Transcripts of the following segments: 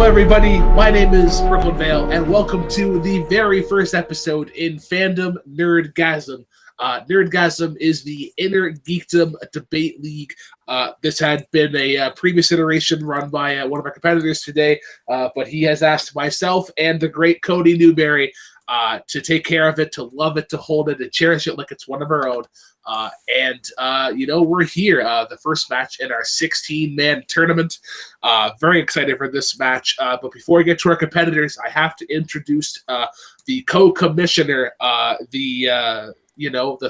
everybody. My name is Brooklyn Vale, and welcome to the very first episode in Fandom Nerdgasm. Nerdgasm is the Inner Geekdom Debate League. This had been a previous iteration run by one of our competitors today, but he has asked myself and the great Cody Newberry to take care of it, to love it, to hold it, to cherish it like it's one of our own. We're here, the first match in our 16-man tournament. Very excited for this match. But before we get to our competitors, I have to introduce the co-commissioner, the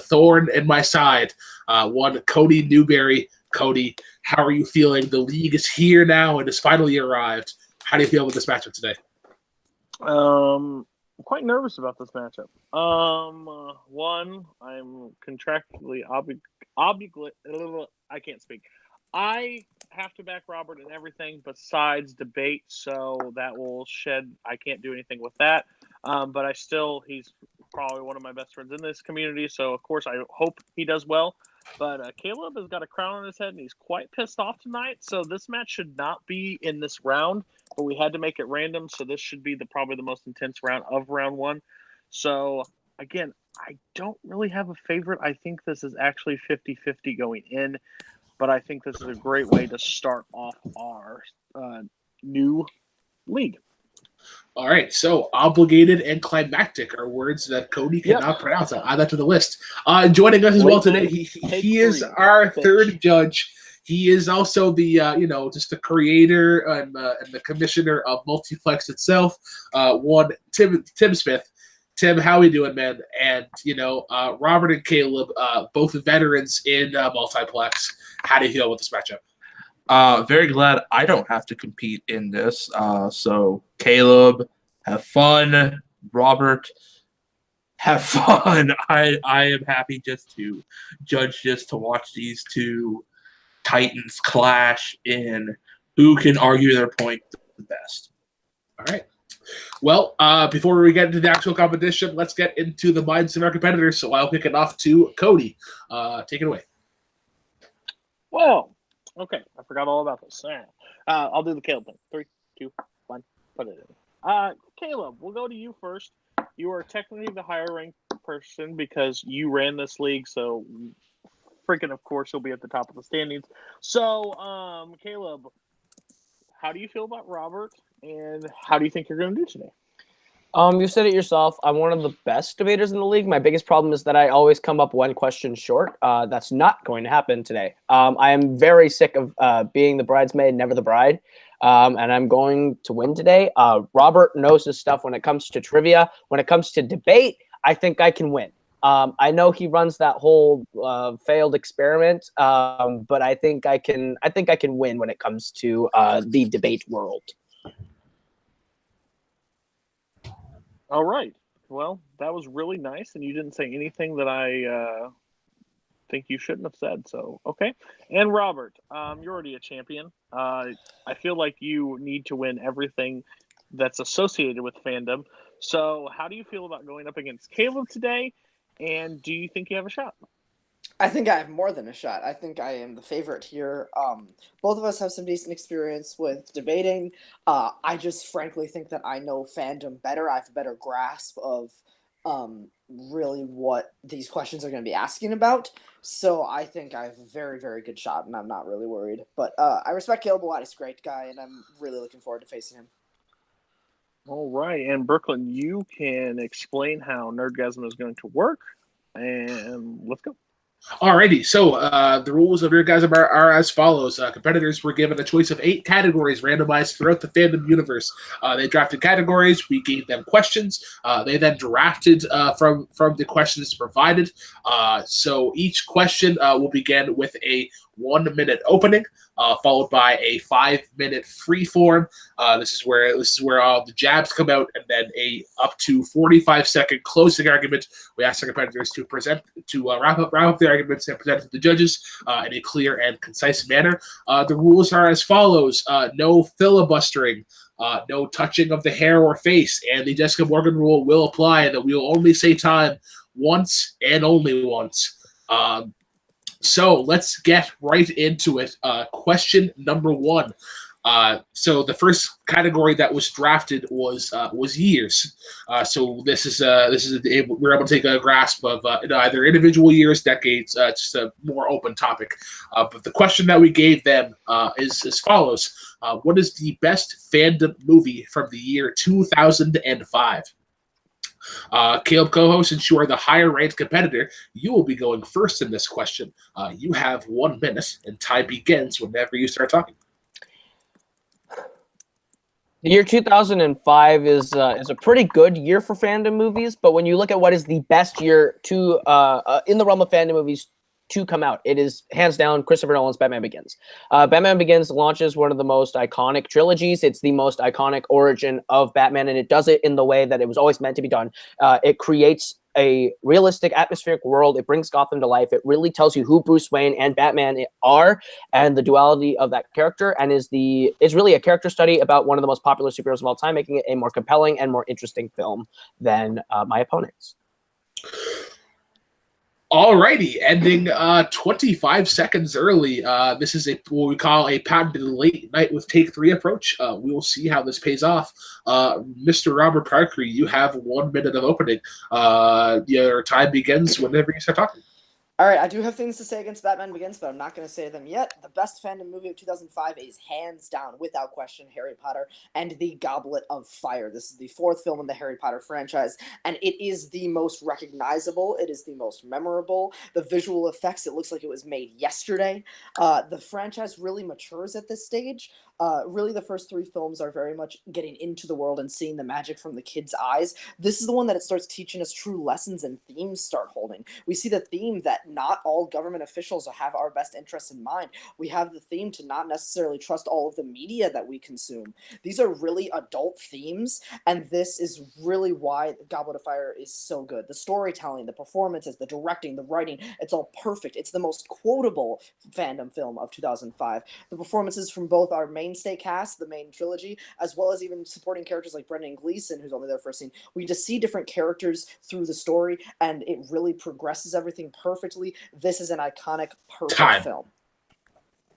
thorn in my side, one Cody Newberry. Cody, how are you feeling? The league is here now and has finally arrived. How do you feel with this matchup today? I'm quite nervous about this matchup. One, I'm contractually I can't speak. I have to back Robert in everything besides debate, so that will shed. I can't do anything with that. But he's probably one of my best friends in this community, so of course I hope he does well. But Kaleb has got a crown on his head, and he's quite pissed off tonight. So this match should not be in this round, but we had to make it random. So this should be probably the most intense round of round one. So again, I don't really have a favorite. I think this is actually 50-50 going in, but I think this is a great way to start off our new league. All right, so obligated and climactic are words that Cody cannot pronounce. I'll add that to the list. Joining us as well today, he is our third judge. He is also the just the creator and the commissioner of Multiplex itself. Tim Smith. Tim, how are we doing, man? And Robert and Kaleb, both veterans in Multiplex. How do you feel with this matchup? Very glad I don't have to compete in this. So Kaleb, have fun. Robert, have fun. I am happy just to judge this, to watch these two titans clash in who can argue their point the best. All right. Well, before we get into the actual competition, let's get into the minds of our competitors. So I'll kick it off to Cody. Take it away. Well, okay, I forgot all about this. I'll do the Kaleb thing. 3, 2, 1, put it in. Kaleb, we'll go to you first. You are technically the higher ranked person because you ran this league, so freaking of course you'll be at the top of the standings. So, Kaleb, how do you feel about Robert, and how do you think you're going to do today? You said it yourself. I'm one of the best debaters in the league. My biggest problem is that I always come up one question short. That's not going to happen today. I am very sick of being the bridesmaid, never the bride. And I'm going to win today. Robert knows his stuff when it comes to trivia. When it comes to debate, I think I can win. I know he runs that whole failed experiment, but I think I can win when it comes to the debate world. All right. Well, that was really nice, and you didn't say anything that I think you shouldn't have said. So, okay. And Robert, you're already a champion. I feel like you need to win everything that's associated with fandom. So, how do you feel about going up against Kaleb today? And do you think you have a shot? I think I have more than a shot. I think I am the favorite here. Both of us have some decent experience with debating. I just frankly think that I know fandom better. I have a better grasp of really what these questions are going to be asking about. So I think I have a very, very good shot, and I'm not really worried. But I respect Kaleb a lot. He's a great guy, and I'm really looking forward to facing him. All right. And Brooklyn, you can explain how Nerdgasm is going to work. And let's go. Alrighty, so the rules of Nerdgasm are as follows. Competitors were given a choice of 8 categories randomized throughout the fandom universe. They drafted categories. We gave them questions. They then drafted from the questions provided. So each question will begin with a 1-minute opening, followed by a 5-minute free form. This is where all the jabs come out, and then a up to 45-second closing argument. We ask our competitors to wrap up their arguments and present to the judges in a clear and concise manner. The rules are as follows: no filibustering, no touching of the hair or face, and the Jessica Morgan rule will apply, that we will only say time once and only once. So let's get right into it. Question number 1. So the first category that was drafted was years. So this is we're able to take a grasp of either individual years, decades, just a more open topic. But the question that we gave them is as follows: what is the best fandom movie from the year 2005? Kaleb, Koho, since you are the higher ranked competitor, you will be going first in this question. You have 1 minute, and time begins whenever you start talking. The year 2005 is a pretty good year for fandom movies, but when you look at what is the best year to in the realm of fandom movies to come out, it is hands down Christopher Nolan's Batman Begins. Batman Begins launches one of the most iconic trilogies. It's the most iconic origin of Batman, and it does it in the way that it was always meant to be done. It creates a realistic atmospheric world. It brings Gotham to life. It really tells you who Bruce Wayne and Batman are and the duality of that character, and is really a character study about one of the most popular superheroes of all time, making it a more compelling and more interesting film than my opponents. Alrighty, ending 25 seconds early. This is what we call a patented late night with take 3 approach. We will see how this pays off. Mr. Robert Parker, you have 1 minute of opening. Your time begins whenever you start talking. All right, I do have things to say against Batman Begins, but I'm not going to say them yet. The best fandom movie of 2005 is hands down, without question, Harry Potter and the Goblet of Fire. This is the 4th film in the Harry Potter franchise, and it is the most recognizable. It is the most memorable. The visual effects, it looks like it was made yesterday. The franchise really matures at this stage. Really, the first 3 films are very much getting into the world and seeing the magic from the kids' eyes. This is the one that it starts teaching us true lessons, and themes start holding. We see the theme that not all government officials have our best interests in mind. We have the theme to not necessarily trust all of the media that we consume. These are really adult themes, and this is really why Goblet of Fire is so good. The storytelling, the performances, the directing, the writing, it's all perfect. It's the most quotable fandom film of 2005. The performances from both our mainstay cast, the main trilogy, as well as even supporting characters like Brendan Gleeson, who's only there for a scene. We just see different characters through the story, and it really progresses everything perfectly. This is an iconic, perfect film.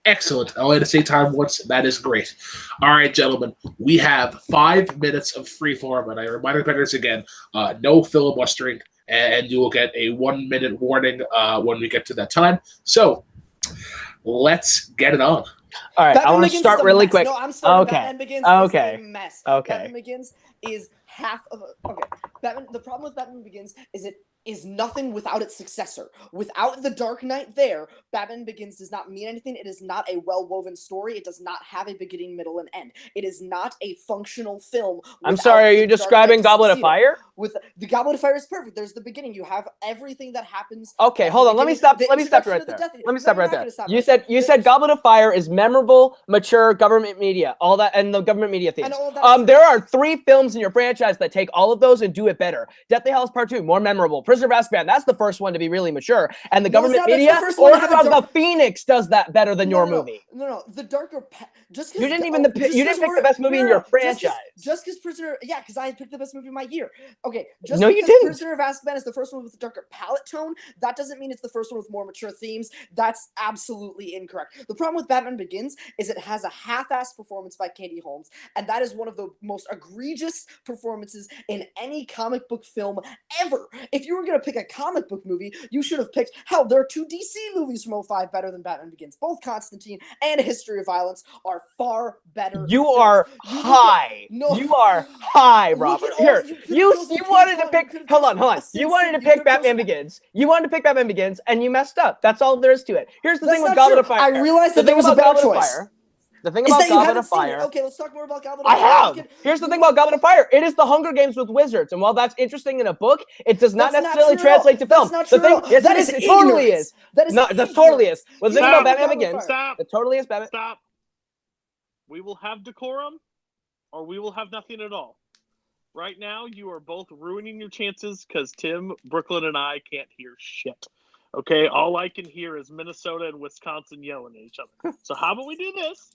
Excellent. I only had to say time once. That is great. All right, gentlemen. We have 5 minutes of free form, and I remind our competitors again, no filibustering, and you will get a 1 minute warning when we get to that time. So let's get it on. All right, I want to start really quick. No, I'm starting. Okay. Batman Begins Okay. is a mess. Okay. Batman Begins is half of a... Okay. The problem with Batman Begins is it is nothing without its successor. Without the Dark Knight there, Batman Begins does not mean anything. It is not a well-woven story. It does not have a beginning, middle, and end. It is not a functional film. I'm sorry, are you describing Goblet of Fire? With the Goblet of Fire is perfect. There's the beginning. You have everything that happens. Okay, hold on. Let me stop right there. You said Goblet of Fire is memorable, mature, government media, all that, and the government media themes. There are 3 films in your franchise that take all of those and do it better. Deathly Hallows Part 2, more memorable. Prisoner of Azkaban, that's the first one to be really mature. And the government media, Order of the Phoenix does that better than your movie. No. The darker... Just you didn't pick the best movie in your franchise. Just because Prisoner... Yeah, because I picked the best movie of my year. Okay, no, you didn't. Prisoner of Azkaban is the first one with a darker palette tone. That doesn't mean it's the first one with more mature themes. That's absolutely incorrect. The problem with Batman Begins is it has a half-assed performance by Katie Holmes, and that is one of the most egregious performances in any comic book film ever. If you were going to pick a comic book movie, you should have picked... Hell, there are 2 DC movies from 2005 better than Batman Begins. Both Constantine and A History of Violence are far better. You are high. You are high, Robert. Here, you wanted to pick... Hold on. You wanted to pick Batman Begins. You wanted to pick Batman Begins, and you messed up. That's all there is to it. Here's the thing with Goblet of Fire. I realized that there was a better choice. The thing about Goblet of Fire... Okay, let's talk more about Goblet of Fire. Here's the thing about Goblet of Fire. It is the Hunger Games with wizards, and while that's interesting in a book, it does not necessarily translate to film. That's not true. It totally is. That totally is. Well, the thing about Batman Begins... It totally is Batman... Stop. We will have decorum, or we will have nothing at all. Right now, you are both ruining your chances because Tim, Brooklyn, and I can't hear shit. Okay? All I can hear is Minnesota and Wisconsin yelling at each other. So how about we do this?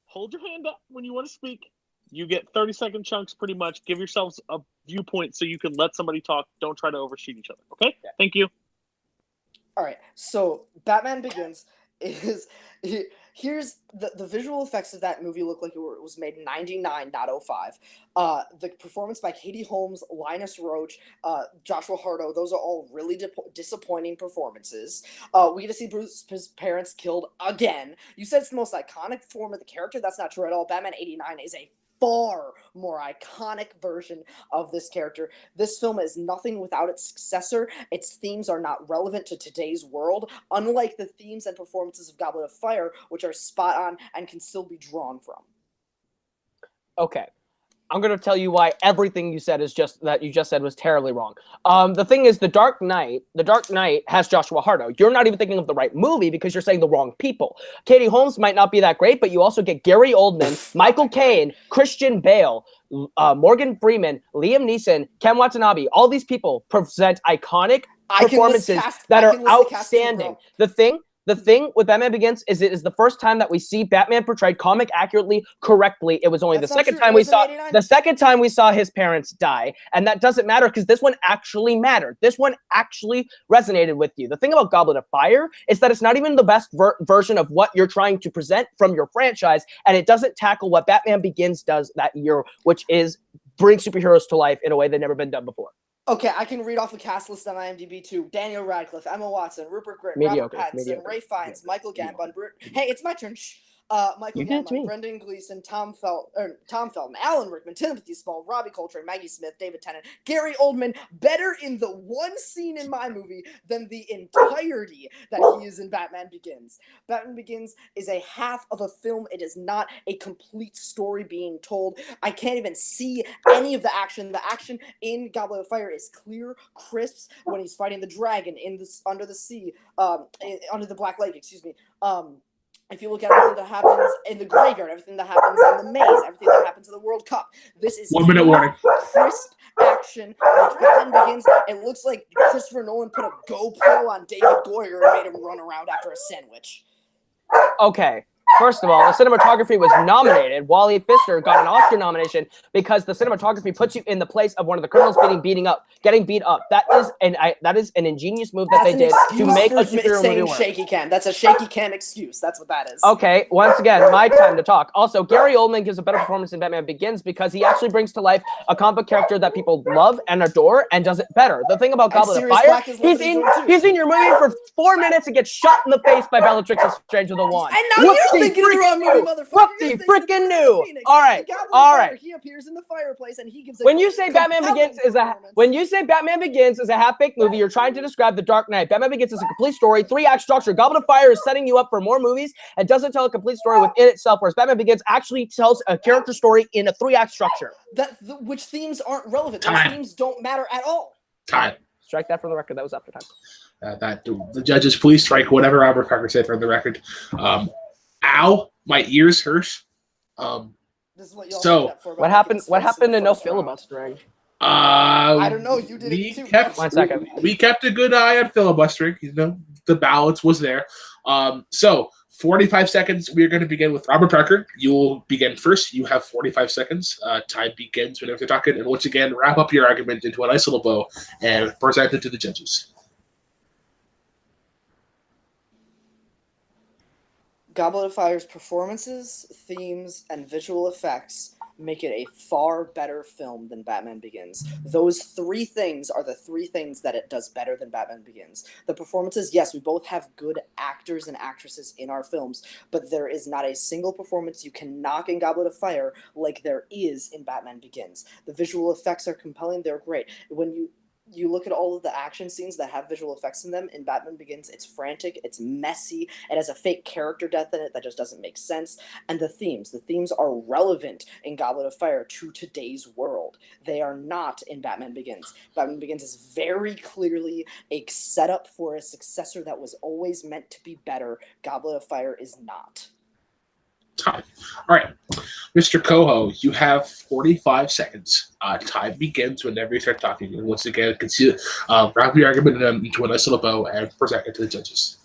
Hold your hand up when you want to speak. You get 30-second chunks pretty much. Give yourselves a viewpoint so you can let somebody talk. Don't try to overshoot each other. Okay? Thank you. All right. So Batman Begins is here's the visual effects of that movie look like it was made in 99, not 05. The performance by Katie Holmes, Linus Roach, Joshua Hardo, those are all really disappointing performances. We get to see Bruce's parents killed again. You said it's the most iconic form of the character. That's not true at all. Batman 89 is a far more iconic version of this character. This film is nothing without its successor. Its themes are not relevant to today's world, unlike the themes and performances of Goblet of Fire, which are spot on and can still be drawn from. Okay. I'm going to tell you why everything you said was terribly wrong. The thing is, The Dark Knight has Joshua Hardo. You're not even thinking of the right movie because you're saying the wrong people. Katie Holmes might not be that great, but you also get Gary Oldman, Michael Caine, Christian Bale, Morgan Freeman, Liam Neeson, Ken Watanabe. All these people present iconic performances that are outstanding. The thing with Batman Begins is it is the first time that we see Batman portrayed comic accurately, correctly. It was only the second time we saw his parents die, and that doesn't matter because this one actually mattered. This one actually resonated with you. The thing about Goblet of Fire is that it's not even the best version of what you're trying to present from your franchise, and it doesn't tackle what Batman Begins does that year, which is bring superheroes to life in a way they've never been done before. Okay, I can read off the cast list on IMDb too. Daniel Radcliffe, Emma Watson, Rupert Grint, Robert Pattinson, Ray Fiennes, Michael Gambon. Hey, it's my turn. Michael Gambon, Brendan Gleeson, Tom Felton, Alan Rickman, Timothy Spall, Robbie Coltrane, Maggie Smith, David Tennant, Gary Oldman. Better in the one scene in my movie than the entirety that he is in Batman Begins. Batman Begins is a half of a film. It is not a complete story being told. I can't even see any of the action. The action in Goblet of Fire is clear, crisp when he's fighting the dragon under the sea, under the Black Lake. Excuse me. If you look at everything that happens in the graveyard, everything that happens in the maze, everything that happens in the World Cup, this is 1 minute warning. Crisp action. Like Batman Begins, it looks like Christopher Nolan put a GoPro on David Goyer and made him run around after a sandwich. Okay. First of all, the cinematography was nominated. Wally Pfister got an Oscar nomination because the cinematography puts you in the place of one of the criminals getting beat up. That is an ingenious move that they did to make a superhero movie work. Shaky cam. That's a shaky cam excuse. That's what that is. Okay, once again, my time to talk. Also, Gary Oldman gives a better performance in Batman Begins because he actually brings to life a comic book character that people love and adore and does it better. The thing about Goblet of Fire, he's in your movie for 4 minutes and gets shot in the face by Bellatrix Lestrange with a wand. And now you're thinking the wrong movie, motherfucker. Whoopsie freaking knew. All right. He appears in the fireplace and he gives. When you say Batman Begins is a half-baked movie, you're trying to describe The Dark Knight. Batman Begins is a complete story, 3-act structure. Goblet of Fire is setting you up for more movies and doesn't tell a complete story within itself, whereas Batman Begins actually tells a character story in a 3-act structure. Which themes aren't relevant. Those themes don't matter at all. Time. Strike that from the record. That was after time. The judges, please strike whatever Robert Parker said from the record. Ow, my ears hurt. This is what what happened to no filibustering? I don't know. You did it too. 1 second. We kept a good eye on filibustering. You know, the balance was there. So 45 seconds. We're going to begin with Robert Parker. You'll begin first. You have 45 seconds. Time begins whenever you're talking. And once again, wrap up your argument into a nice little bow and present it to the judges. Goblet of Fire's performances, themes, and visual effects make it a far better film than Batman Begins. Those 3 things are the 3 things that it does better than Batman Begins. The performances, yes, we both have good actors and actresses in our films, but there is not a single performance you can knock in Goblet of Fire like there is in Batman Begins. The visual effects are compelling, they're great. When you look at all of the action scenes that have visual effects in them, in Batman Begins, it's frantic, it's messy, it has a fake character death in it that just doesn't make sense. And the themes are relevant in Goblet of Fire to today's world. They are not in Batman Begins. Batman Begins is very clearly a setup for a successor that was always meant to be better. Goblet of Fire is not. Time. All right, Mr. Koho, you have 45 seconds. Time begins whenever you start talking. And once again, wrap your argument into a nice little bow and present it to the judges.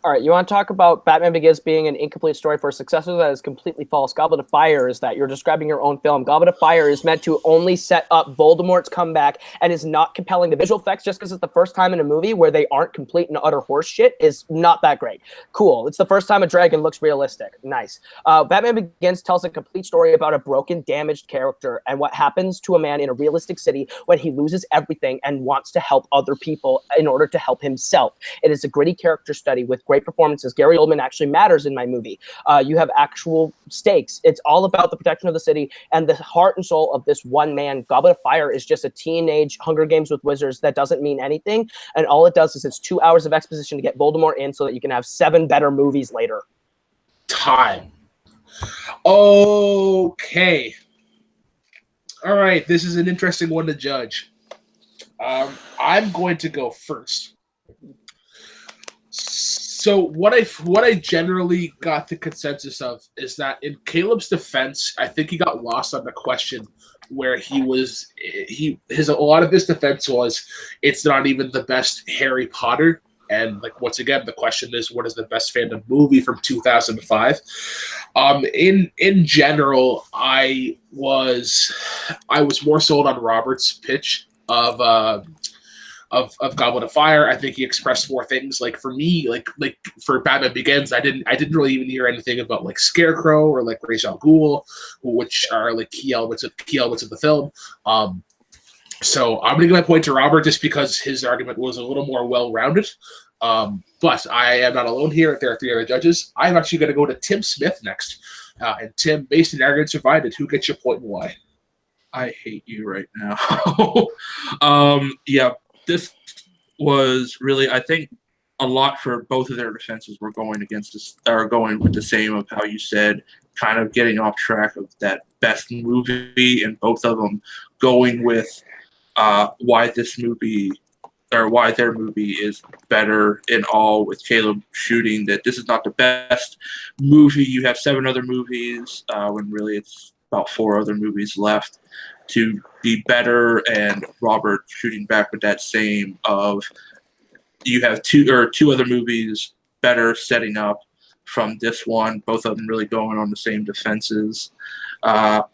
All right, you want to talk about Batman Begins being an incomplete story for a successor? That is completely false. Goblet of Fire is that. You're describing your own film. Goblet of Fire is meant to only set up Voldemort's comeback and is not compelling. The visual effects, just because it's the first time in a movie where they aren't complete and utter horseshit, is not that great. Cool. It's the first time a dragon looks realistic. Nice. Batman Begins tells a complete story about a broken, damaged character and what happens to a man in a realistic city when he loses everything and wants to help other people in order to help himself. It is a gritty character study with great performances. Gary Oldman actually matters in my movie. You have actual stakes. It's all about the protection of the city and the heart and soul of this one man. Goblet of Fire is just a teenage Hunger Games with wizards that doesn't mean anything. And all it does is it's 2 hours of exposition to get Voldemort in so that you can have 7 better movies later. Time. Okay. All right. This is an interesting one to judge. I'm going to go first. So what I generally got the consensus of is that in Caleb's defense, I think he got lost on the question where a lot of his defense was it's not even the best Harry Potter. And like once again, the question is what is the best fandom movie from 2005? In general, I was more sold on Robert's pitch of Goblet of Fire. I think he expressed more things. Like for me, like for Batman Begins, I didn't really even hear anything about like Scarecrow or like Ra's al Ghul, which are like key elements of the film. So I'm gonna give my point to Robert just because his argument was a little more well-rounded. But I am not alone here. There are 3 other judges. I'm actually going to go to Tim Smith next. And Tim, based on arguments provided, who gets your point and why? I hate you right now. Yeah, this was really, I think, a lot for both of their defenses were going against this, or going with the same of how you said, kind of getting off track of that best movie, and both of them going with why this movie or why their movie is better in all, with Caleb shooting that this is not the best movie. You have 7 other movies when really it's about 4 other movies left to be better, and Robert shooting back with that same of you have 2 other movies better setting up from this one, both of them really going on the same defenses. But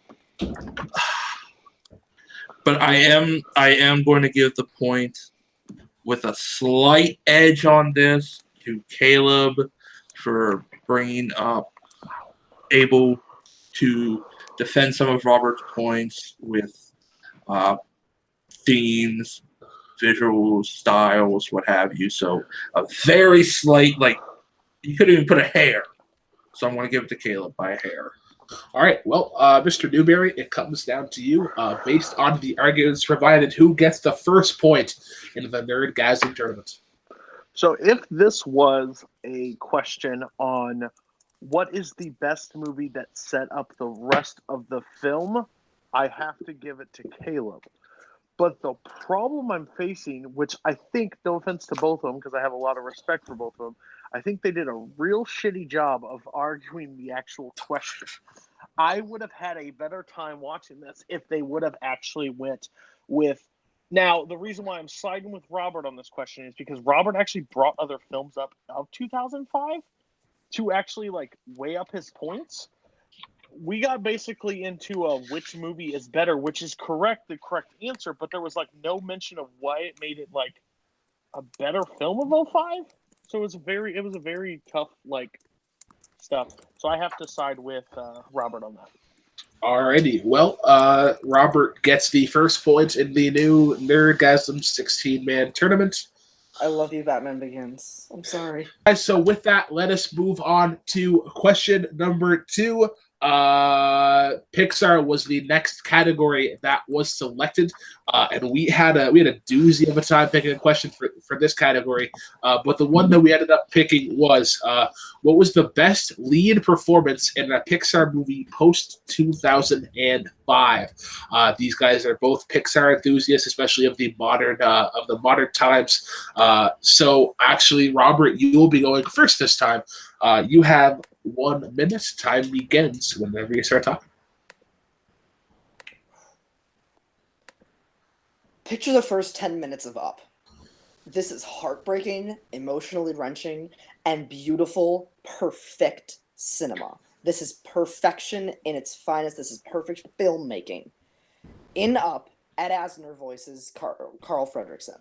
I am going to give the point with a slight edge on this to Caleb for bringing up, able to defend some of Robert's points with themes, visuals, styles, what have you. So a very slight, like, you couldn't even put a hair. So I'm going to give it to Caleb by a hair. All right. Well, Mr. Newberry, it comes down to you. Based on the arguments provided, who gets the first point in the Nerdgasm tournament? So if this was a question on what is the best movie that set up the rest of the film, I have to give it to Caleb. But the problem I'm facing, which I think, no offense to both of them, because I have a lot of respect for both of them, I think they did a real shitty job of arguing the actual question. I would have had a better time watching this if they would have actually went with... Now, the reason why I'm siding with Robert on this question is because Robert actually brought other films up of 2005 to actually like weigh up his points. We got basically into which movie is better, which is correct, the correct answer, but there was like no mention of why it made it like a better film of 05. So it was a very tough like stuff. So I have to side with Robert on that. Alrighty. Well, Robert gets the first point in the new Nerdgasm 16-man tournament. I love you, Batman Begins. I'm sorry. Guys, so with that, let us move on to question number 2. Pixar was the next category that was selected, and we had a doozy of a time picking a question for this category. But the one that we ended up picking was what was the best lead performance in a Pixar movie post 2005? These guys are both Pixar enthusiasts, especially of the modern times. So actually, Robert, you will be going first this time. You have 1 minute. Time begins whenever you start talking. Picture the first 10 minutes of Up. This is heartbreaking, emotionally wrenching, and beautiful, perfect cinema. This is perfection in its finest. This is perfect filmmaking. In Up, Ed Asner voices Carl Fredricksen.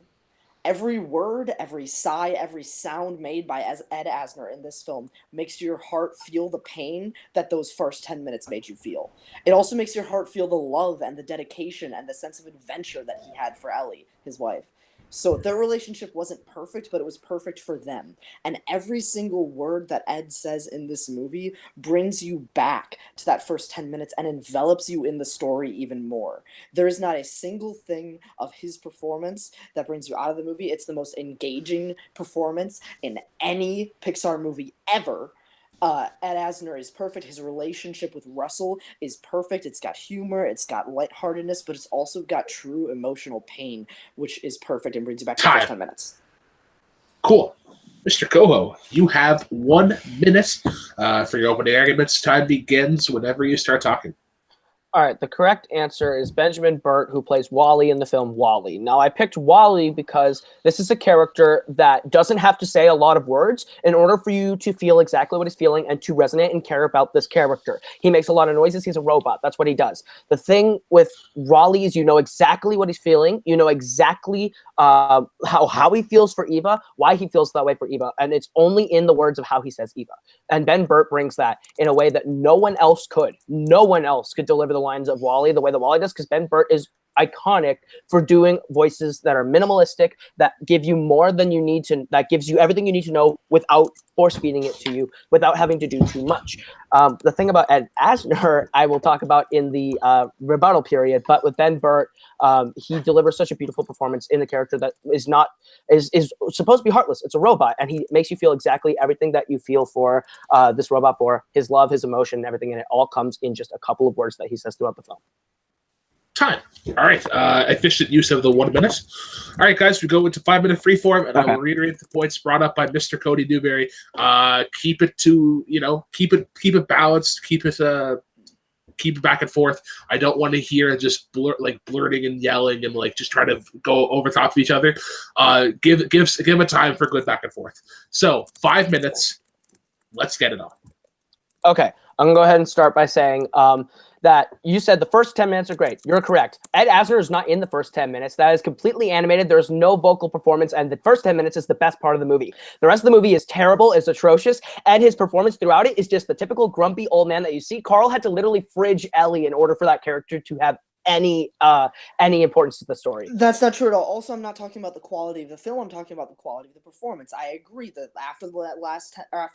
Every word, every sigh, every sound made by Ed Asner in this film makes your heart feel the pain that those first 10 minutes made you feel. It also makes your heart feel the love and the dedication and the sense of adventure that he had for Ellie, his wife. So their relationship wasn't perfect, but it was perfect for them. And every single word that Ed says in this movie brings you back to that first 10 minutes and envelops you in the story even more. There is not a single thing of his performance that brings you out of the movie. It's the most engaging performance in any Pixar movie ever. Ed Asner is perfect. His relationship with Russell is perfect. It's got humor, it's got lightheartedness, but it's also got true emotional pain, which is perfect and brings you back to the first 10 minutes. Cool. Mr. Koho, you have 1 minute for your opening arguments. Time begins whenever you start talking. All right, the correct answer is Benjamin Burt, who plays Wally in the film Wall-E. Now, I picked Wall-E because this is a character that doesn't have to say a lot of words in order for you to feel exactly what he's feeling and to resonate and care about this character. He makes a lot of noises. He's a robot. That's what he does. The thing with Wall-E is you know exactly what he's feeling. You know exactly how he feels for Eva, why he feels that way for Eva, and it's only in the words of how he says Eva. And Ben Burt brings that in a way that no one else could. No one else could deliver the lines of Wall-E the way that Wall-E does, because Ben Burt is iconic for doing voices that are minimalistic, that give you more than you need to, that gives you everything you need to know without force feeding it to you, without having to do too much. The thing about Ed Asner, I will talk about in the rebuttal period, but with Ben Burt, he delivers such a beautiful performance in the character that is supposed to be heartless. It's a robot, and he makes you feel exactly everything that you feel for this robot, for his love, his emotion, and everything, and it all comes in just a couple of words that he says throughout the film. Time. All right. Efficient use of the 1 minute. All right, guys, we go into 5-minute freeform, and I will reiterate the points brought up by Mr. Cody Newberry. Keep it to, keep it balanced, keep it back and forth. I don't want to hear just blurting and yelling and just try to go over top of each other. Give a time for good back and forth. So 5 minutes. Let's get it on. Okay, I'm gonna go ahead and start by saying that you said the first 10 minutes are great. You're correct. Ed Asner is not in the first 10 minutes. That is completely animated. There's no vocal performance, and the first 10 minutes is the best part of the movie. The rest of the movie is terrible, is atrocious, and his performance throughout it is just the typical grumpy old man that you see. Carl had to literally fridge Ellie in order for that character to have any importance to the story. That's not true at all. Also, I'm not talking about the quality of the film. I'm talking about the quality of the performance. I agree that after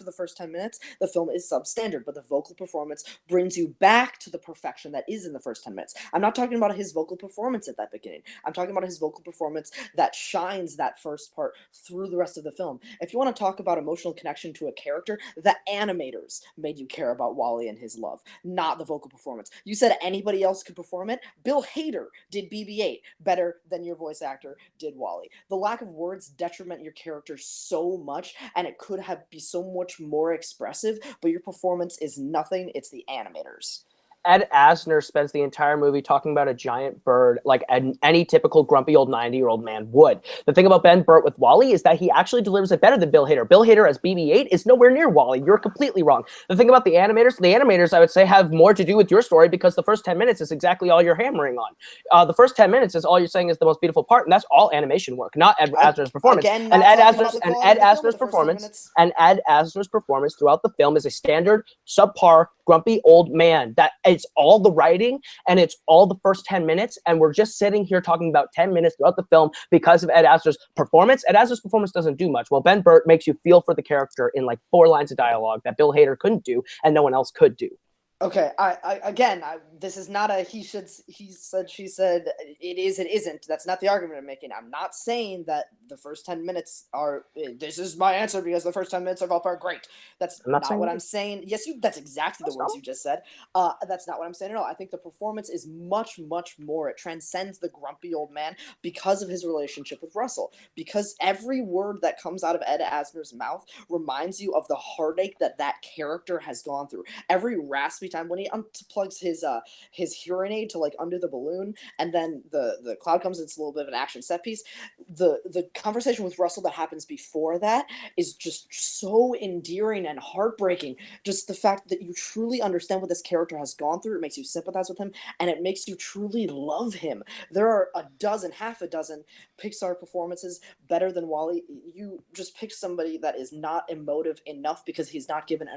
the first 10 minutes, the film is substandard, but the vocal performance brings you back to the perfection that is in the first 10 minutes. I'm not talking about his vocal performance at that beginning. I'm talking about his vocal performance that shines that first part through the rest of the film. If you want to talk about emotional connection to a character, the animators made you care about Wally and his love, not the vocal performance. You said anybody else could perform it. Bill Hader did BB-8 better than your voice actor did Wally. The lack of words detriment your character so much, and it could be so much more expressive, but your performance is nothing. It's the animators. Ed Asner spends the entire movie talking about a giant bird like any typical grumpy old 90-year-old man would. The thing about Ben Burt with Wally is that he actually delivers it better than Bill Hader. Bill Hader as BB-8 is nowhere near Wally. You're completely wrong. The thing about the animators, I would say, have more to do with your story, because the first 10 minutes is exactly all you're hammering on. The first 10 minutes is all you're saying is the most beautiful part, and that's all animation work, not Ed Asner's performance. Again, and Ed Asner's performance throughout the film is a standard, subpar, grumpy old man. That it's all the writing and it's all the first 10 minutes, and we're just sitting here talking about 10 minutes throughout the film because of Ed Asner's performance. Ed Asner's performance doesn't do much. Well, Ben Burt makes you feel for the character in 4 lines of dialogue that Bill Hader couldn't do and no one else could do. Okay, this is not a he said, she said, it is, it isn't. That's not the argument I'm making. I'm not saying that the first 10 minutes are, this is my answer because the first 10 minutes of Up are great. That's not what I'm saying. Yes, that's exactly the words you just said. That's not what I'm saying at all. I think the performance is much, much more. It transcends the grumpy old man because of his relationship with Russell. Because every word that comes out of Ed Asner's mouth reminds you of the heartache that character has gone through. Every raspy time when he unplugs his hearing aid to like under the balloon, and then the cloud comes. It's a little bit of an action set piece. The conversation with Russell that happens before that is just so endearing and heartbreaking. Just the fact that you truly understand what this character has gone through, it makes you sympathize with him, and it makes you truly love him. There are half a dozen Pixar performances better than WALL-E. You just pick somebody that is not emotive enough because he's not given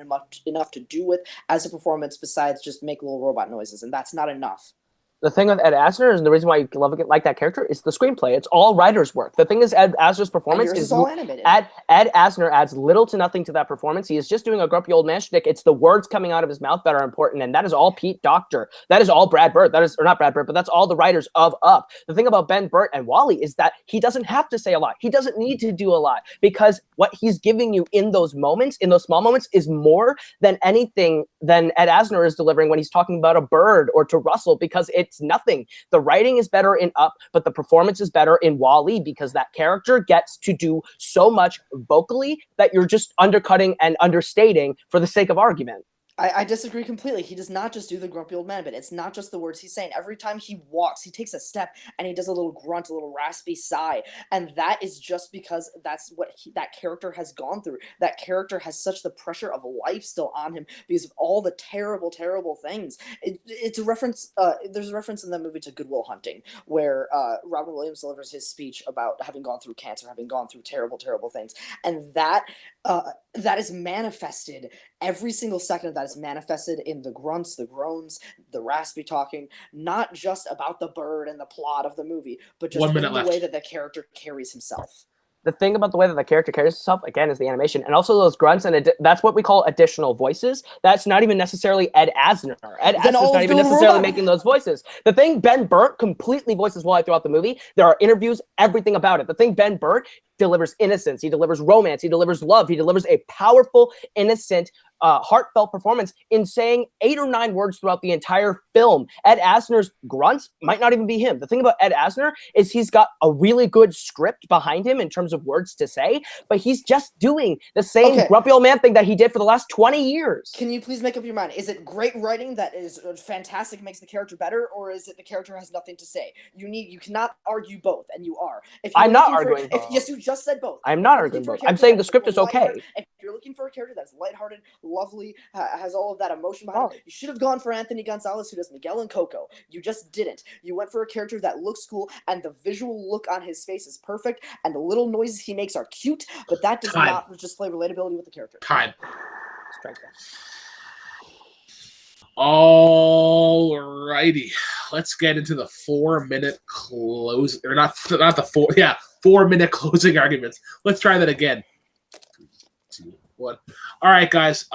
enough to do with as a performance besides just make little robot noises, and that's not enough. The thing with Ed Asner is the reason why you love it like that character is the screenplay. It's all writer's work. The thing is, Ed Asner's performance is all animated. Ed Asner adds little to nothing to that performance. He is just doing a grumpy old man shtick. It's the words coming out of his mouth that are important, and that is all Pete Docter. That is all Brad Bird. That is, or not Brad Bird, but that's all the writers of Up. The thing about Ben Burtt and WALL-E is that he doesn't have to say a lot. He doesn't need to do a lot because what he's giving you in those moments, in those small moments, is more than anything than Ed Asner is delivering when he's talking about a bird or to Russell, because it's nothing. The writing is better in Up, but the performance is better in WALL-E because that character gets to do so much vocally that you're just undercutting and understating for the sake of argument. I disagree completely. He does not just do the grumpy old man bit. It's not just the words he's saying. Every time he walks, he takes a step and he does a little grunt, a little raspy sigh. And that is just because that's what that character has gone through. That character has such the pressure of life still on him because of all the terrible, terrible things. It's a reference. There's a reference in the movie to Good Will Hunting where Robin Williams delivers his speech about having gone through cancer, having gone through terrible, terrible things. And that is manifested. Every single second of that is manifested in the grunts, the groans, the raspy talking, not just about the bird and the plot of the movie, but just in the way that the character carries himself. The thing about the way that the character carries himself, again, is the animation. And also those grunts, and that's what we call additional voices. That's not even necessarily Ed Asner. Ed Asner's not even necessarily making those voices. The thing Ben Burtt completely voices WALL-E throughout the movie. There are interviews, everything about it. The thing Ben Burtt delivers innocence. He delivers romance. He delivers love. He delivers a powerful, innocent, heartfelt performance in saying 8 or 9 words throughout the entire film. Ed Asner's grunts might not even be him. The thing about Ed Asner is he's got a really good script behind him in terms of words to say, but he's just doing the same grumpy old man thing that he did for the last 20 years. Can you please make up your mind? Is it great writing that is fantastic, makes the character better, or is it the character has nothing to say? You cannot argue both, and you are. I'm not arguing both. Yes, you just said both. I'm not arguing both. I'm saying the script is okay. If you're looking for a character that's lighthearted, lovely, has all of that emotion behind it, you should have gone for Anthony Gonzalez, who does Miguel and Coco. You just didn't. You went for a character that looks cool, and the visual look on his face is perfect, and the little noises he makes are cute, but that does not display relatability with the character. Strike that. Alrighty, let's get into the 4-minute close, or not the 4-minute closing arguments. Let's try that again. 3, 2, 1. All right, guys.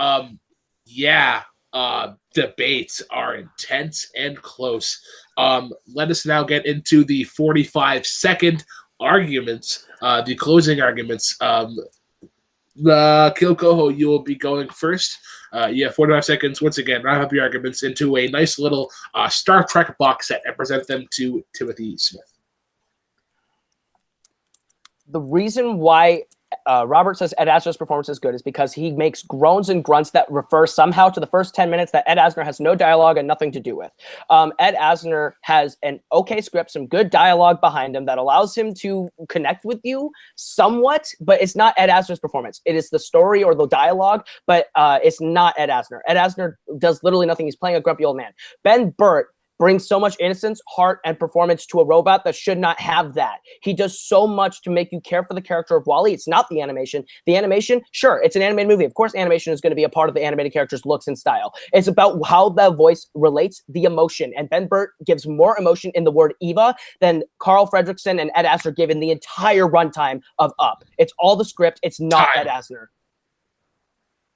Debates are intense and close. Let us now get into the 45-second arguments, the closing arguments. Koho, you will be going first. You have 45 seconds. Once again, wrap up your arguments into a nice little Star Trek box set and present them to Timothy Smith. The reason why Robert says Ed Asner's performance is good is because he makes groans and grunts that refer somehow to the first 10 minutes that Ed Asner has no dialogue and nothing to do with. Ed Asner has an okay script, some good dialogue behind him that allows him to connect with you somewhat, but it's not Ed Asner's performance. It is the story or the dialogue, but it's not Ed Asner. Ed Asner does literally nothing. He's playing a grumpy old man. Ben Burtt brings so much innocence, heart, and performance to a robot that should not have that. He does so much to make you care for the character of WALL-E. It's not the animation. The animation, sure, it's an animated movie. Of course, animation is going to be a part of the animated character's looks and style. It's about how the voice relates the emotion. And Ben Burtt gives more emotion in the word Eva than Carl Fredricksen and Ed Asner give in the entire runtime of Up. It's all the script. It's not Ed Asner.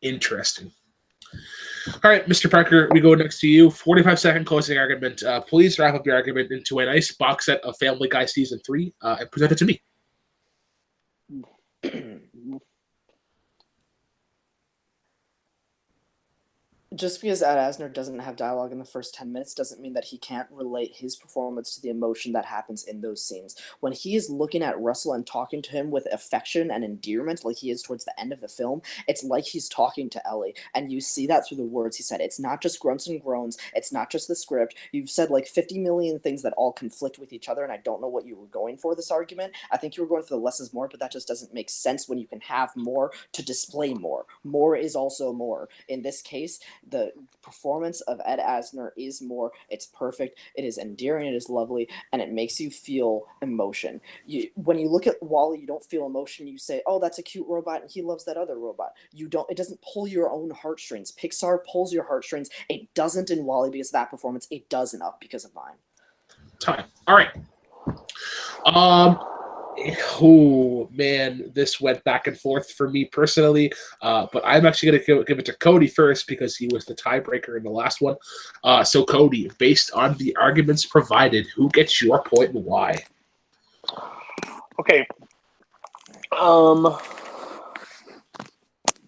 Interesting. All right, Mr. Parker, we go next to you. 45-second closing argument. Please wrap up your argument into a nice box set of Family Guy Season 3 and present it to me. Just because Ed Asner doesn't have dialogue in the first 10 minutes doesn't mean that he can't relate his performance to the emotion that happens in those scenes. When he is looking at Russell and talking to him with affection and endearment, like he is towards the end of the film, it's like he's talking to Ellie. And you see that through the words he said. It's not just grunts and groans. It's not just the script. You've said like 50 million things that all conflict with each other, and I don't know what you were going for this argument. I think you were going for the less is more, but that just doesn't make sense when you can have more to display more. More is also more. In this case, the performance of Ed Asner is more. It's perfect. It is endearing. It is lovely, and it makes you feel emotion. When you look at Wall-E, you don't feel emotion. You say, "Oh, that's a cute robot, and he loves that other robot." You don't. It doesn't pull your own heartstrings. Pixar pulls your heartstrings. It doesn't in Wall-E because of that performance. It does in Up because of mine. Time. All right. Oh man, this went back and forth for me personally, but I'm actually going to give it to Cody first because he was the tiebreaker in the last one. So Cody, based on the arguments provided, who gets your point and why? Okay.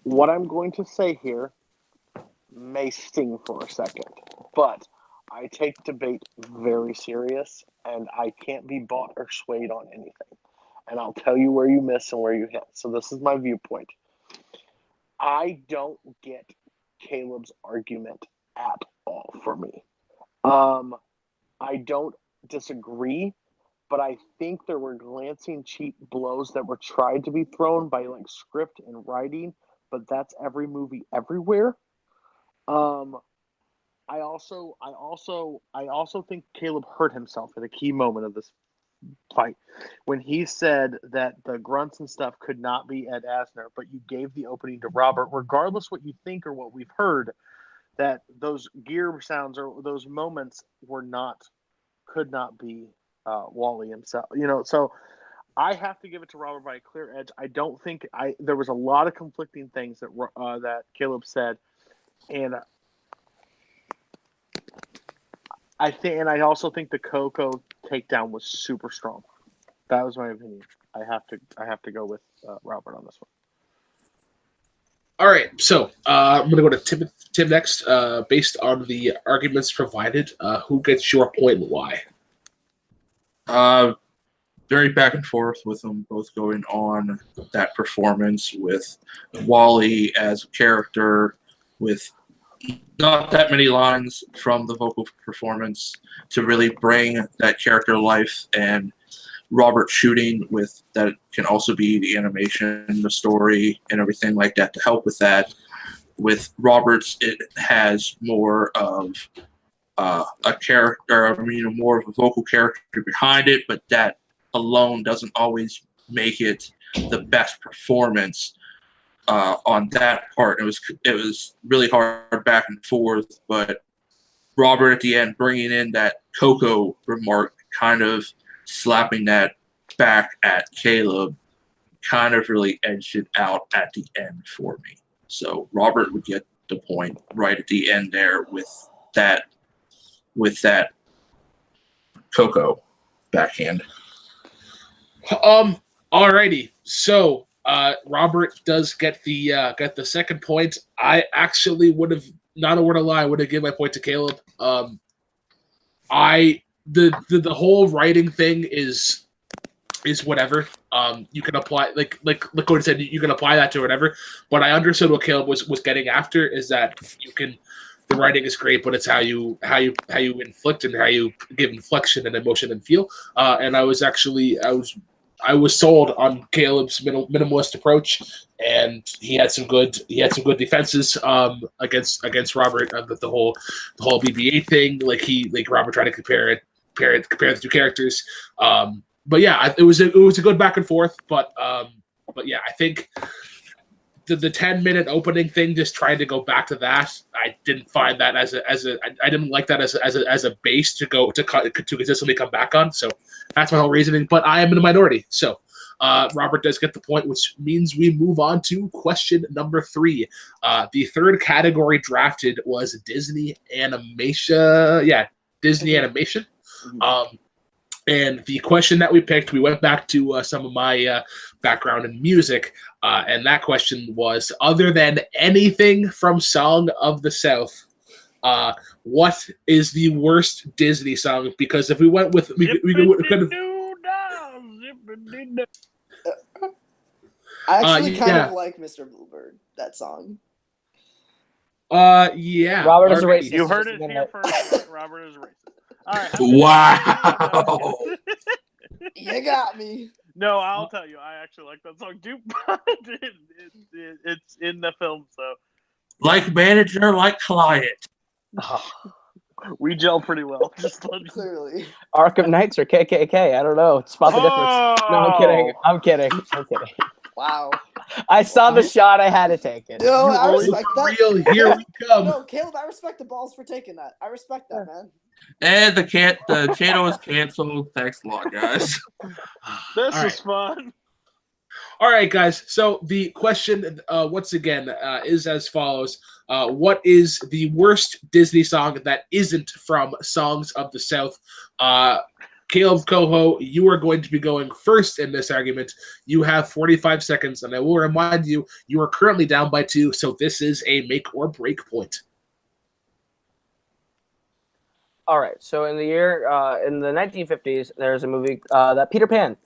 What I'm going to say here may sting for a second, but I take debate very serious, and I can't be bought or swayed on anything. And I'll tell you where you miss and where you hit. So this is my viewpoint. I don't get Kaleb's argument at all for me. I don't disagree, but I think there were glancing cheap blows that were tried to be thrown by like script and writing, but that's every movie everywhere. I also think Kaleb hurt himself at a key moment of this fight when he said that the grunts and stuff could not be Ed Asner, but you gave the opening to Robert, regardless what you think or what we've heard, that those gear sounds or those moments could not be Wall-E himself. So I have to give it to Robert by a clear edge. I don't think there was a lot of conflicting things that Kaleb said, and I also think the Coco takedown was super strong. That was my opinion. I have to go with Robert on this one. All right, so I'm going to go to Tim next. Based on the arguments provided, who gets your point and why? Very back and forth with them both going on that performance with Wall-E as a character with not that many lines from the vocal performance to really bring that character to life, and Robert shooting with that can also be the animation, the story, and everything like that to help with that. With Robert's, it has more of a character, more of a vocal character behind it, but that alone doesn't always make it the best performance on that part. It was really hard back and forth, but Robert at the end bringing in that Coco remark, kind of slapping that back at Kaleb, kind of really edged it out at the end for me. So Robert would get the point right at the end there with that Coco backhand. Alrighty. So Robert does get the second point. I actually would have, not a word of lie, I would have given my point to Kaleb. The whole writing thing is whatever. You can apply like Cody said, you can apply that to whatever. But I understood what Kaleb was getting after is that the writing is great, but it's how you inflict and how you give inflection and emotion and feel. And I was sold on Kaleb's minimalist approach, and he had some good defenses against Robert. The whole BB-8 thing, like Robert tried to compare the two characters. But yeah, it was a good back and forth. But yeah, I think the 10-minute opening thing, just trying to go back to that, I didn't find that I didn't like that as a base to consistently come back on. So that's my whole reasoning. But I am in the minority. So Robert does get the point, which means we move on to question number 3. The third category drafted was Disney animation. Yeah, Disney animation. And the question that we picked, we went back to some of my background in music, and that question was: other than anything from Song of the South, what is the worst Disney song? Because if we went with, we could have. I actually kind yeah. of like Mr. Bluebird, that song. Yeah. Robert is a already. racist. You Just heard a it minute. here first. Robert is racist. All right. Wow. You got me. No, I'll tell you. I actually like that song too, but it's in the film, so Like manager, like client. we gel pretty well. Just let me... Clearly. Arkham Knights or KKK? I don't know. Spot the difference. No, I'm kidding. I'm kidding. Wow. I saw the shot. I had to take it. No, I always- respect that. Real, here we come. No, Caleb, I respect the balls for taking that. I respect that, man. And the channel is canceled. Thanks a lot, guys. This All is fun. All right, guys. So the question, once again, is as follows: what is the worst Disney song that isn't from Songs of the South? Caleb, Koho, you are going to be going first in this argument. You have 45 seconds, and I will remind you, you are currently down by 2, so this is a make or break point. All right. So in the 1950s, there's a movie that Peter Pan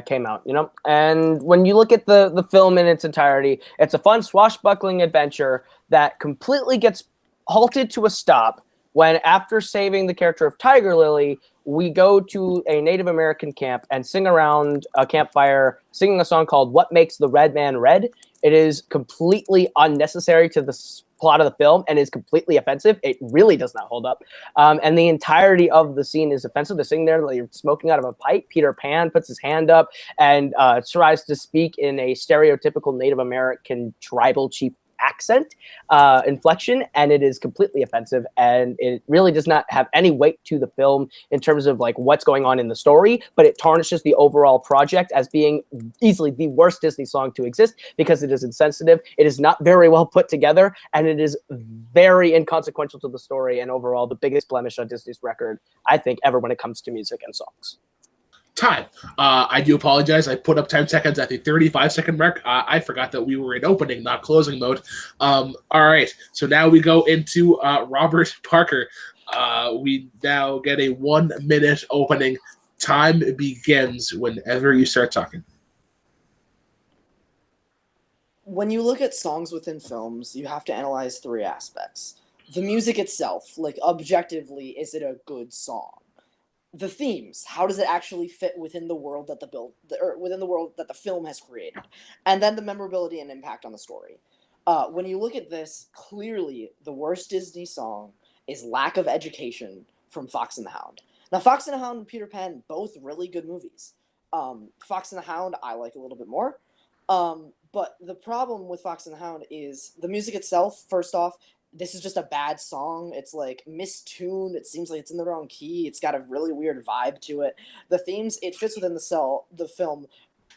came out, and when you look at the film in its entirety, it's a fun swashbuckling adventure that completely gets halted to a stop when, after saving the character of Tiger Lily, we go to a Native American camp and sing around a campfire, singing a song called "What Makes the Red Man Red." It is completely unnecessary to the plot of the film and is completely offensive. It really does not hold up. And the entirety of the scene is offensive. They're sitting there, like, smoking out of a pipe. Peter Pan puts his hand up and tries to speak in a stereotypical Native American tribal chief accent inflection, and it is completely offensive, and it really does not have any weight to the film in terms of like what's going on in the story, but it tarnishes the overall project as being easily the worst Disney song to exist because it is insensitive, it is not very well put together, and it is very inconsequential to the story, and overall the biggest blemish on Disney's record, I think, ever when it comes to music and songs. Time. I do apologize. I put up 10 seconds at the 35-second mark. I forgot that we were in opening, not closing mode. All right. So now we go into Robert Parker. We now get a 1-minute opening. Time begins whenever you start talking. When you look at songs within films, you have to analyze 3 aspects. The music itself, like objectively, is it a good song? The themes, how does it actually fit within the world that within the world that the film has created, and then the memorability and impact on the story. When you look at this, clearly the worst Disney song is Lack of Education from Fox and the Hound. Now, Fox and the Hound and Peter Pan, both really good movies. Fox and the Hound I like a little bit more, but the problem with Fox and the Hound is the music itself. First off, this is just a bad song. It's like mistuned. It seems like it's in the wrong key. It's got a really weird vibe to it. The themes, it fits within the film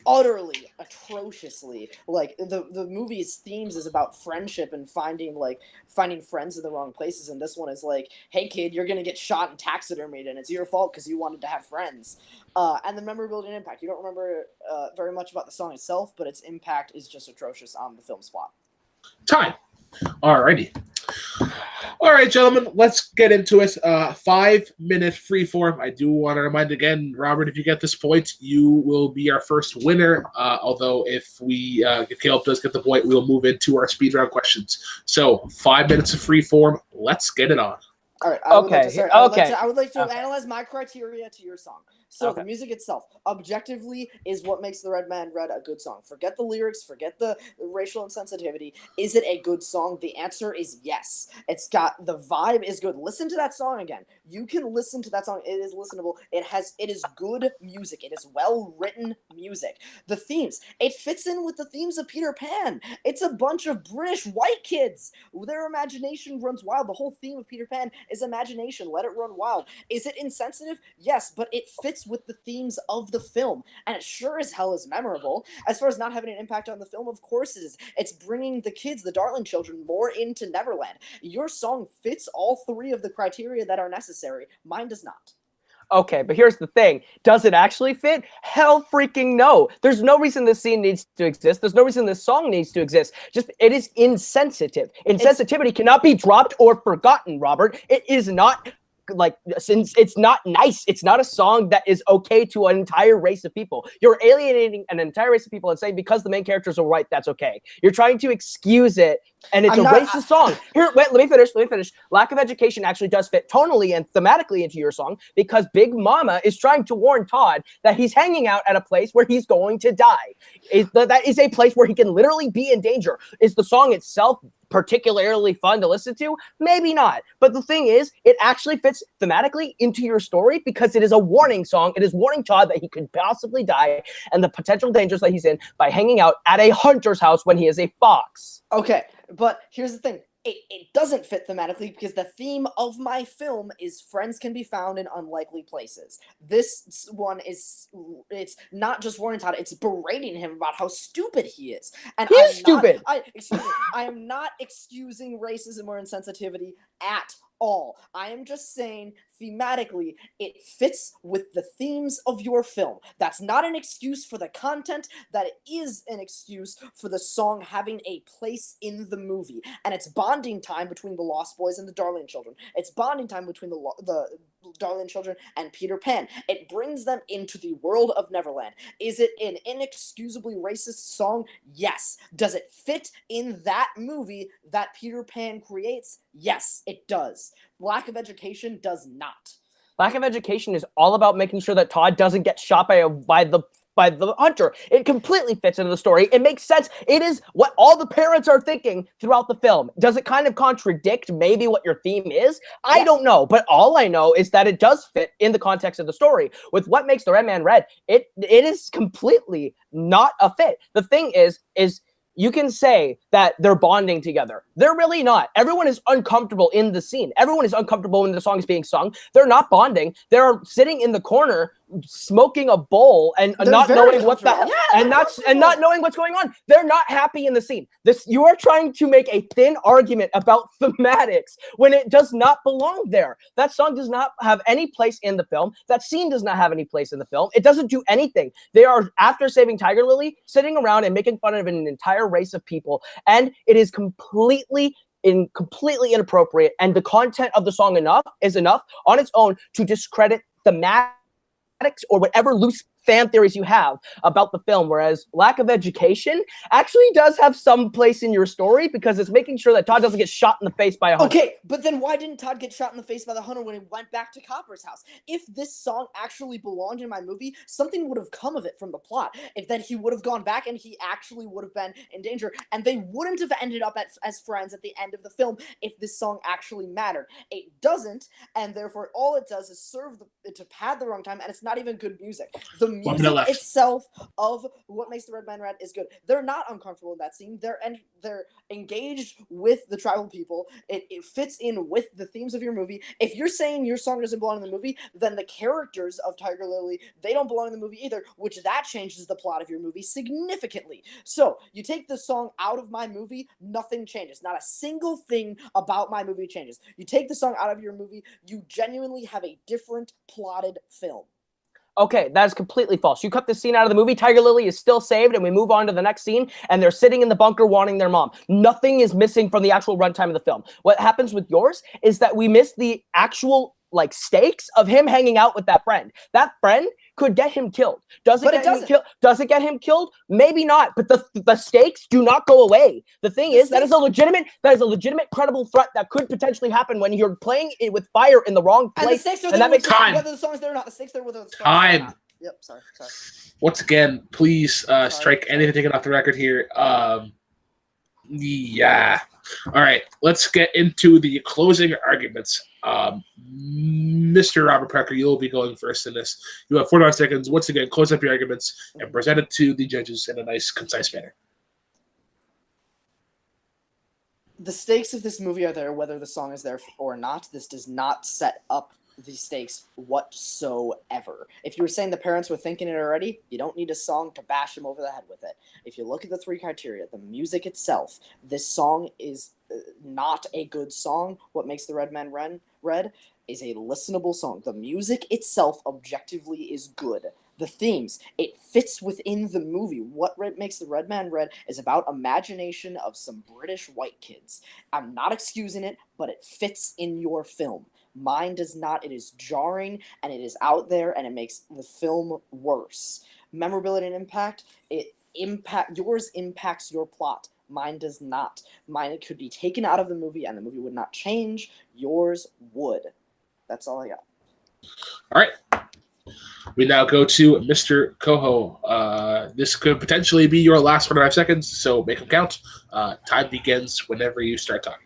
utterly atrociously. Like the movie's themes is about friendship and finding friends in the wrong places, and this one is like, hey kid, you're gonna get shot and taxidermied and it's your fault because you wanted to have friends. And the memorability and impact, you don't remember very much about the song itself, but its impact is just atrocious on the film's plot. Time. Alrighty. All right, gentlemen, let's get into it. 5-minute freeform. I do want to remind again, Robert, if you get this point, you will be our first winner. Although if Caleb does get the point, we'll move into our speed round questions. So 5 minutes of freeform. Let's get it on. All right. I would like to analyze my criteria to your song. So the music itself, objectively, is what makes The Red Man Red a good song. Forget the lyrics, forget the racial insensitivity. Is it a good song? The answer is yes. It's got, the vibe is good. Listen to that song again. You can listen to that song. It is listenable. It is good music. It is well written music. The themes, it fits in with the themes of Peter Pan. It's a bunch of British white kids. Their imagination runs wild. The whole theme of Peter Pan is imagination. Let it run wild. Is it insensitive? Yes, but it fits with the themes of the film, and it sure as hell is memorable. As far as not having an impact on the film, of course it is. It's bringing the kids, the Darling children, more into Neverland. Your song fits all 3 of the criteria that are necessary. Mine does not. Okay, but here's the thing. Does it actually fit? Hell freaking no. There's no reason this scene needs to exist. There's no reason this song needs to exist. Just, it is insensitive. Insensitivity cannot be dropped or forgotten, Robert. It is not, like, since it's not nice. It's not a song that is okay to an entire race of people. You're alienating an entire race of people and saying because the main characters are white, that's okay. You're trying to excuse it, and it's a racist song. Here, wait, let me finish. Lack of education actually does fit tonally and thematically into your song because Big Mama is trying to warn Todd that he's hanging out at a place where he's going to die. That is a place where he can literally be in danger. Is the song itself particularly fun to listen to? Maybe not. But the thing is, it actually fits thematically into your story because it is a warning song. It is warning Todd that he could possibly die and the potential dangers that he's in by hanging out at a hunter's house when he is a fox. Okay, but here's the thing. It doesn't fit thematically because the theme of my film is friends can be found in unlikely places. This one it's not just warning Todd, it's berating him about how stupid he is. And He is stupid. Excuse me, I am not excusing racism or insensitivity at all. I am just saying thematically it fits with the themes of your film. That's not an excuse for the content, that is an excuse for the song having a place in the movie. And it's bonding time between the Lost Boys and the Darling Children. It's bonding time between the Darling Children and Peter Pan. It brings them into the world of Neverland. Is it an inexcusably racist song? Yes. Does it fit in that movie that Peter Pan creates? Yes, it does. Lack of education does not. Lack of education is all about making sure that Todd doesn't get shot by the hunter. It completely fits into the story. It makes sense. It is what all the parents are thinking throughout the film. Does it kind of contradict maybe what your theme is? I don't know, but all I know is that it does fit in the context of the story. With what makes the Red Man red, it is completely not a fit. The thing is you can say that they're bonding together. They're really not. Everyone is uncomfortable in the scene. Everyone is uncomfortable when the song is being sung. They're not bonding. They're sitting in the corner smoking a bowl and not knowing what the hell, and not knowing what's going on. They're not happy in the scene. You are trying to make a thin argument about thematics when it does not belong there. That song does not have any place in the film. That scene does not have any place in the film. It doesn't do anything. They are, after saving Tiger Lily, sitting around and making fun of an entire race of people, and it is completely inappropriate, and the content of the song is enough on its own to discredit thematics or whatever loose fan theories you have about the film, whereas lack of education actually does have some place in your story because it's making sure that Todd doesn't get shot in the face by a hunter. Okay, but then why didn't Todd get shot in the face by the hunter when he went back to Copper's house? If this song actually belonged in my movie, something would have come of it from the plot. If then he would have gone back and he actually would have been in danger, and they wouldn't have ended up as friends at the end of the film if this song actually mattered. It doesn't, and therefore all it does is serve to pad the runtime, and it's not even good music. The music itself of What Makes the Red Man Red is good. They're not uncomfortable in that scene. They're engaged with the tribal people. It fits in with the themes of your movie. If you're saying your song doesn't belong in the movie, then the characters of Tiger Lily, they don't belong in the movie either, which that changes the plot of your movie significantly. So you take the song out of my movie, nothing changes. Not a single thing about my movie changes. You take the song out of your movie, you genuinely have a different plotted film. Okay, that is completely false. You cut this scene out of the movie, Tiger Lily is still saved, and we move on to the next scene, and they're sitting in the bunker wanting their mom. Nothing is missing from the actual runtime of the film. What happens with yours is that we miss the actual stakes of him hanging out with that friend. That friend could get him killed. Does it get him killed? Maybe not, but the stakes do not go away. The thing is, that is a legitimate credible threat that could potentially happen when you're playing it with fire in the wrong place. And the stakes are there whether the song's there or not. The stakes are whether the song's there or not. Yep, sorry. Once again, please strike anything taken off the record here. Yeah. All right, let's get into the closing arguments. Mr. Robert Parker, you'll be going first in this. You have 49 seconds. Once again, close up your arguments and present it to the judges in a nice, concise manner. The stakes of this movie are there whether the song is there or not. This does not set up the stakes whatsoever. If you were saying the parents were thinking it already, you don't need a song to bash them over the head with it. If you look at the 3 criteria, the music itself, this song is not a good song. What makes the Red Man Red is a listenable song. The music itself objectively is good. The themes, it fits within the movie. What makes the Red Man Red is about imagination of some British white kids. I'm not excusing it, but it fits in your film. Mine does not. It is jarring, and it is out there, and it makes the film worse. Memorability and impact, yours impacts your plot. Mine does not. Mine could be taken out of the movie, and the movie would not change. Yours would. That's all I got. All right. We now go to Mr. Koho. This could potentially be your last 45 seconds, so make them count. Time begins whenever you start talking.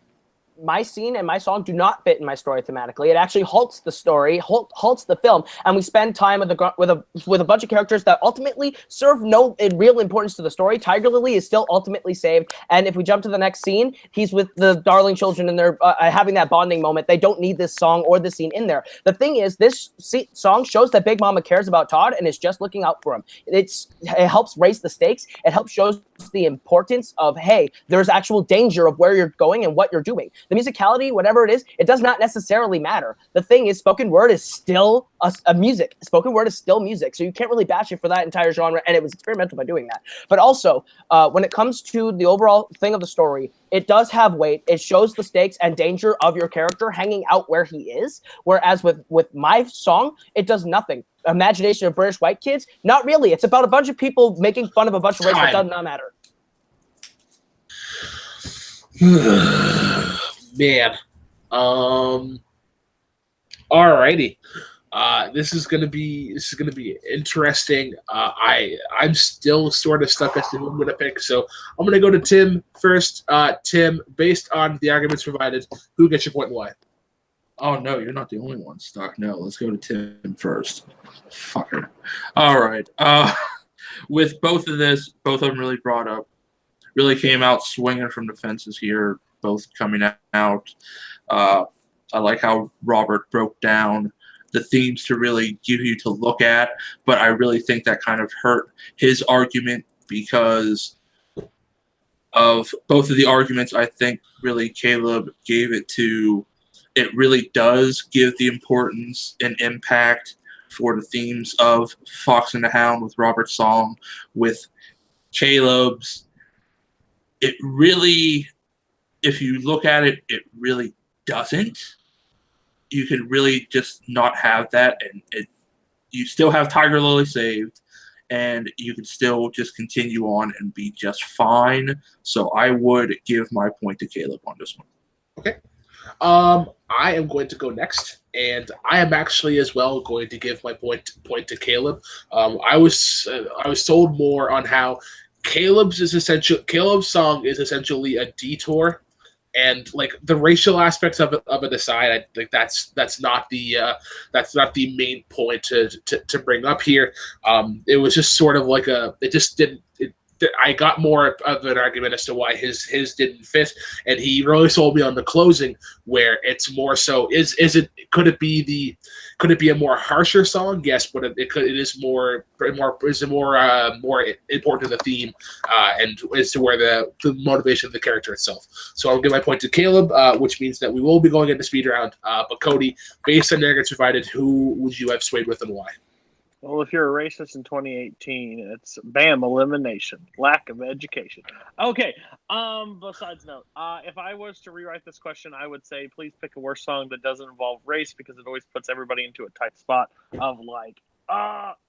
My scene and my song do not fit in my story thematically. It actually halts the story, halts the film, and we spend time with a bunch of characters that ultimately serve no real importance to the story. Tiger Lily is still ultimately saved, and if we jump to the next scene, he's with the darling children and they're having that bonding moment. They don't need this song or this scene in there. The thing is, this song shows that Big Mama cares about Todd and is just looking out for him. It helps raise the stakes. It helps show the importance of, hey, there's actual danger of where you're going and what you're doing. The musicality, whatever it is, it does not necessarily matter. The thing is, spoken word is still a music. Spoken word is still music, so you can't really bash it for that entire genre, and it was experimental by doing that. But also, when it comes to the overall thing of the story, it does have weight. It shows the stakes and danger of your character hanging out where he is, whereas with my song, it does nothing. Imagination of British white kids? Not really. It's about a bunch of people making fun of a bunch of race that does not matter. Man. Alrighty. This is gonna be interesting. I'm still sort of stuck as to who I'm gonna pick, so I'm gonna go to Tim first. Tim, based on the arguments provided, who gets your point and why? Oh, no, you're not the only one stuck. No, let's go to Tim first. Fucker. All right. With both of them really brought up, really came out swinging from the fences here, both coming out. I like how Robert broke down the themes to really give you to look at, but I really think that kind of hurt his argument because of both of the arguments. I think really Kaleb gave it to. It really does give the importance and impact for the themes of Fox and the Hound with Robert's song, with Kaleb's. It really, if you look at it, it really doesn't. You can really just not have that, and you still have Tiger Lily saved, and you can still just continue on and be just fine. So I would give my point to Kaleb on this one. Okay. I am going to go next, and I am actually as well going to give my point to Kaleb. I was told more on how Kaleb's song is essentially a detour, and like the racial aspects of it aside, I think that's not the main point to bring up here. It was just sort of like I got more of an argument as to why his didn't fit, and he really sold me on the closing, where it's more so could it be a more harsher song? Yes, but it is more important to the theme and as to where the motivation of the character itself. So I'll give my point to Kaleb, which means that we will be going into speed round. But Cody, based on the arguments provided, who would you have swayed with and why? Well, if you're a racist in 2018, it's bam, elimination, lack of education. Okay. Besides note, if I was to rewrite this question, I would say please pick a worse song that doesn't involve race, because it always puts everybody into a tight spot of like.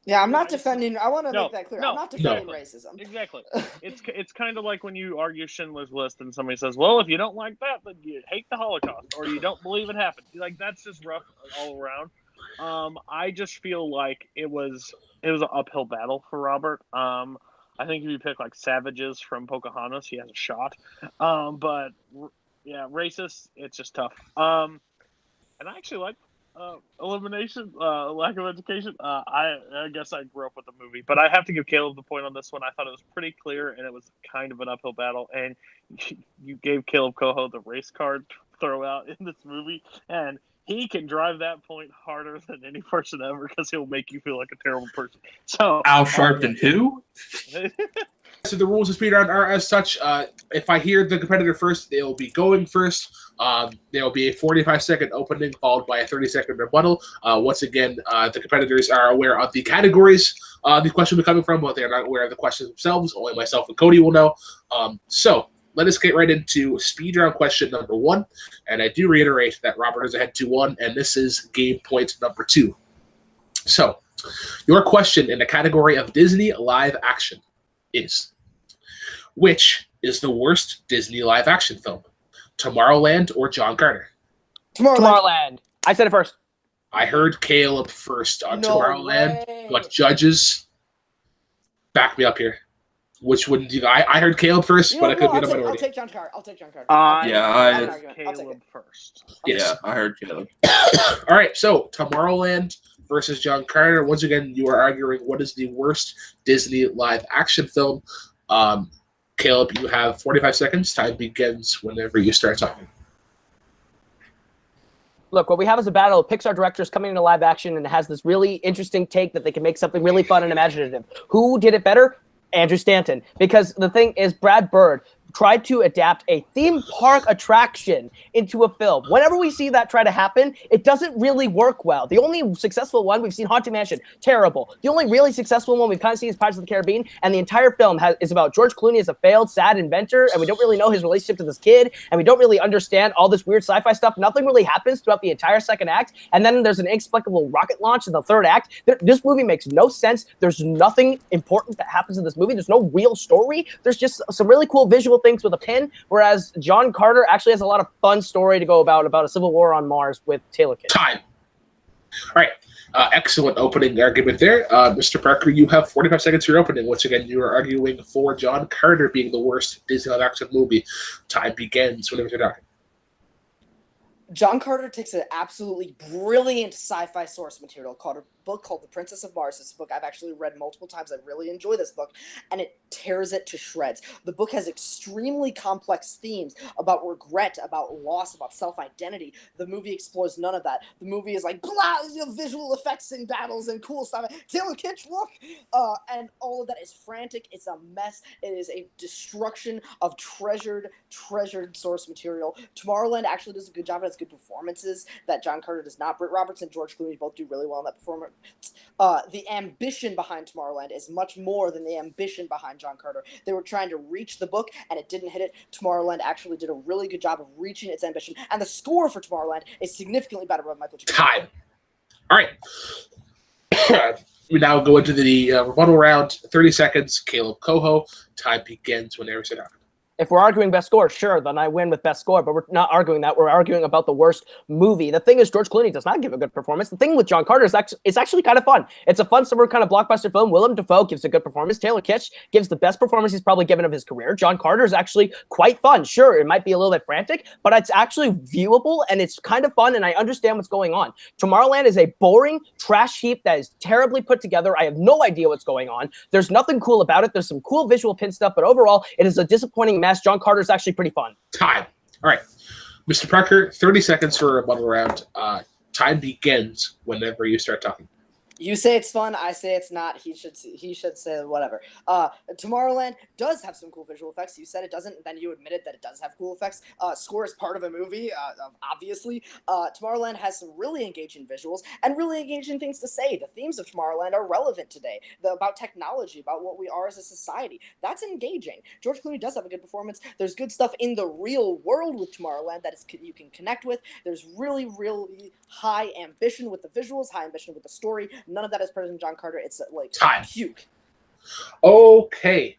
Yeah, I'm not defending. I want to make that clear. No, I'm not defending racism. Exactly. It's kind of like when you argue Schindler's List and somebody says, "Well, if you don't like that, then you hate the Holocaust or you don't believe it happened." Like that's just rough all around. I just feel like it was an uphill battle for Robert. I think if you pick like Savages from Pocahontas, he has a shot. But yeah, racist, it's just tough. And I actually like elimination, lack of education. I guess I grew up with the movie, but I have to give Kaleb the point on this one. I thought it was pretty clear, and it was kind of an uphill battle. And you gave Kaleb Koho the race card throw out in this movie, and he can drive that point harder than any person ever because he'll make you feel like a terrible person. So Al Sharpton, who? So the rules of speed round are as such. If I hear the competitor first, they'll be going first. There will be a 45-second opening followed by a 30-second rebuttal. Once again, the competitors are aware of the categories the question will be coming from, but they are not aware of the questions themselves. Only myself and Cody will know. So let us get right into speed round question number 1. And I do reiterate that Robert is ahead 2-1, and this is game point number 2. So your question in the category of Disney live action is: which is the worst Disney live action film? Tomorrowland or John Carter? Tomorrowland. I said it first. I heard Caleb first on No Tomorrowland, way. but judges, back me up here. Which one do you? I heard Caleb first, but I could be in a I'll minority. take John Carter. I'll take John Carter. Yeah, I'm not arguing. I'll take Caleb it. first. Yes. Yeah, I heard Caleb. All right, so Tomorrowland versus John Carter. Once again, you are arguing what is the worst Disney live action film. Caleb, you have 45 seconds. Time begins whenever you start talking. Look, what we have is a battle of Pixar directors coming into live action and it has this really interesting take that they can make something really fun and imaginative. Who did it better? Andrew Stanton. Because the thing is, Brad Bird tried to adapt a theme park attraction into a film. Whenever we see that try to happen, it doesn't really work well. The only successful one, we've seen Haunted Mansion, terrible. The only really successful one we've kind of seen is Pirates of the Caribbean, and the entire film is about George Clooney as a failed, sad inventor, and we don't really know his relationship to this kid, and we don't really understand all this weird sci-fi stuff. Nothing really happens throughout the entire second act, and then there's an inexplicable rocket launch in the third act. This movie makes no sense. There's nothing important that happens in this movie. There's no real story. There's just some really cool visual things with a pin, whereas John Carter actually has a lot of fun story to go about a civil war on Mars with Taylor Kitsch. Time. All right. Excellent opening argument there. Mr. Parker, you have 45 seconds for your opening. Once again, you are arguing for John Carter being the worst Disney live action movie. Time begins whenever you're talking. John Carter takes an absolutely brilliant sci-fi source material called a book called The Princess of Mars. This book I've actually read multiple times. I really enjoy this book, and it tears it to shreds. The book has extremely complex themes about regret, about loss, about self-identity. The movie explores none of that. The movie is like blah, visual effects and battles and cool stuff. Taylor Kitsch, look, and all of that is frantic. It's a mess. It is a destruction of treasured source material. Tomorrowland actually does a good job. It has good performances that John Carter does not. Britt Roberts and George Clooney both do really well in that performance. The ambition behind Tomorrowland is much more than the ambition behind John Carter. They were trying to reach the book, and it didn't hit it. Tomorrowland actually did a really good job of reaching its ambition, and the score for Tomorrowland is significantly better than Michael Jackson. Time. All right. We now go into the rebuttal round. 30 seconds. Caleb Koho. Time begins whenever you're talking. If we're arguing best score, sure, then I win with best score, but we're not arguing that. We're arguing about the worst movie. The thing is, George Clooney does not give a good performance. The thing with John Carter is it's actually kind of fun. It's a fun summer kind of blockbuster film. Willem Dafoe gives a good performance. Taylor Kitsch gives the best performance he's probably given of his career. John Carter is actually quite fun. Sure, it might be a little bit frantic, but it's actually viewable, and it's kind of fun, and I understand what's going on. Tomorrowland is a boring trash heap that is terribly put together. I have no idea what's going on. There's nothing cool about it. There's some cool visual pin stuff, but overall, it is a disappointing mess. John Carter is actually pretty fun. Time. All right. Mr. Parker, 30 seconds for a rebuttal round. Time begins whenever you start talking. You say it's fun, I say it's not. He should say whatever. Tomorrowland does have some cool visual effects. You said it doesn't, and then you admitted that it does have cool effects. Score is part of a movie, obviously. Tomorrowland has some really engaging visuals and really engaging things to say. The themes of Tomorrowland are relevant today. About technology, about what we are as a society. That's engaging. George Clooney does have a good performance. There's good stuff in the real world with Tomorrowland that you can connect with. There's really, really high ambition with the visuals, high ambition with the story. None of that is present in John Carter. It's like Time. puke. Okay.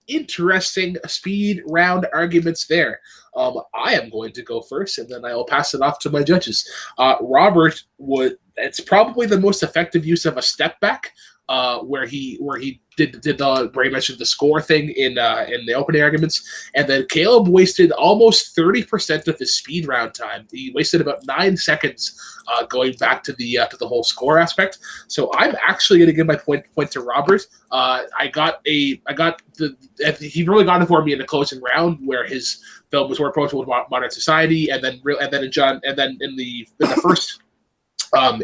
Interesting speed round arguments there. I am going to go first, and then I will pass it off to my judges. Robert it's probably the most effective use of a step back where he mentioned the score thing in the opening arguments, and then Kaleb wasted almost 30% of his speed round time. He wasted about 9 seconds going back to the whole score aspect. So I'm actually going to give my point to Robert. He really got it for me in the closing round where his film was more approachable with modern society, and then in the first.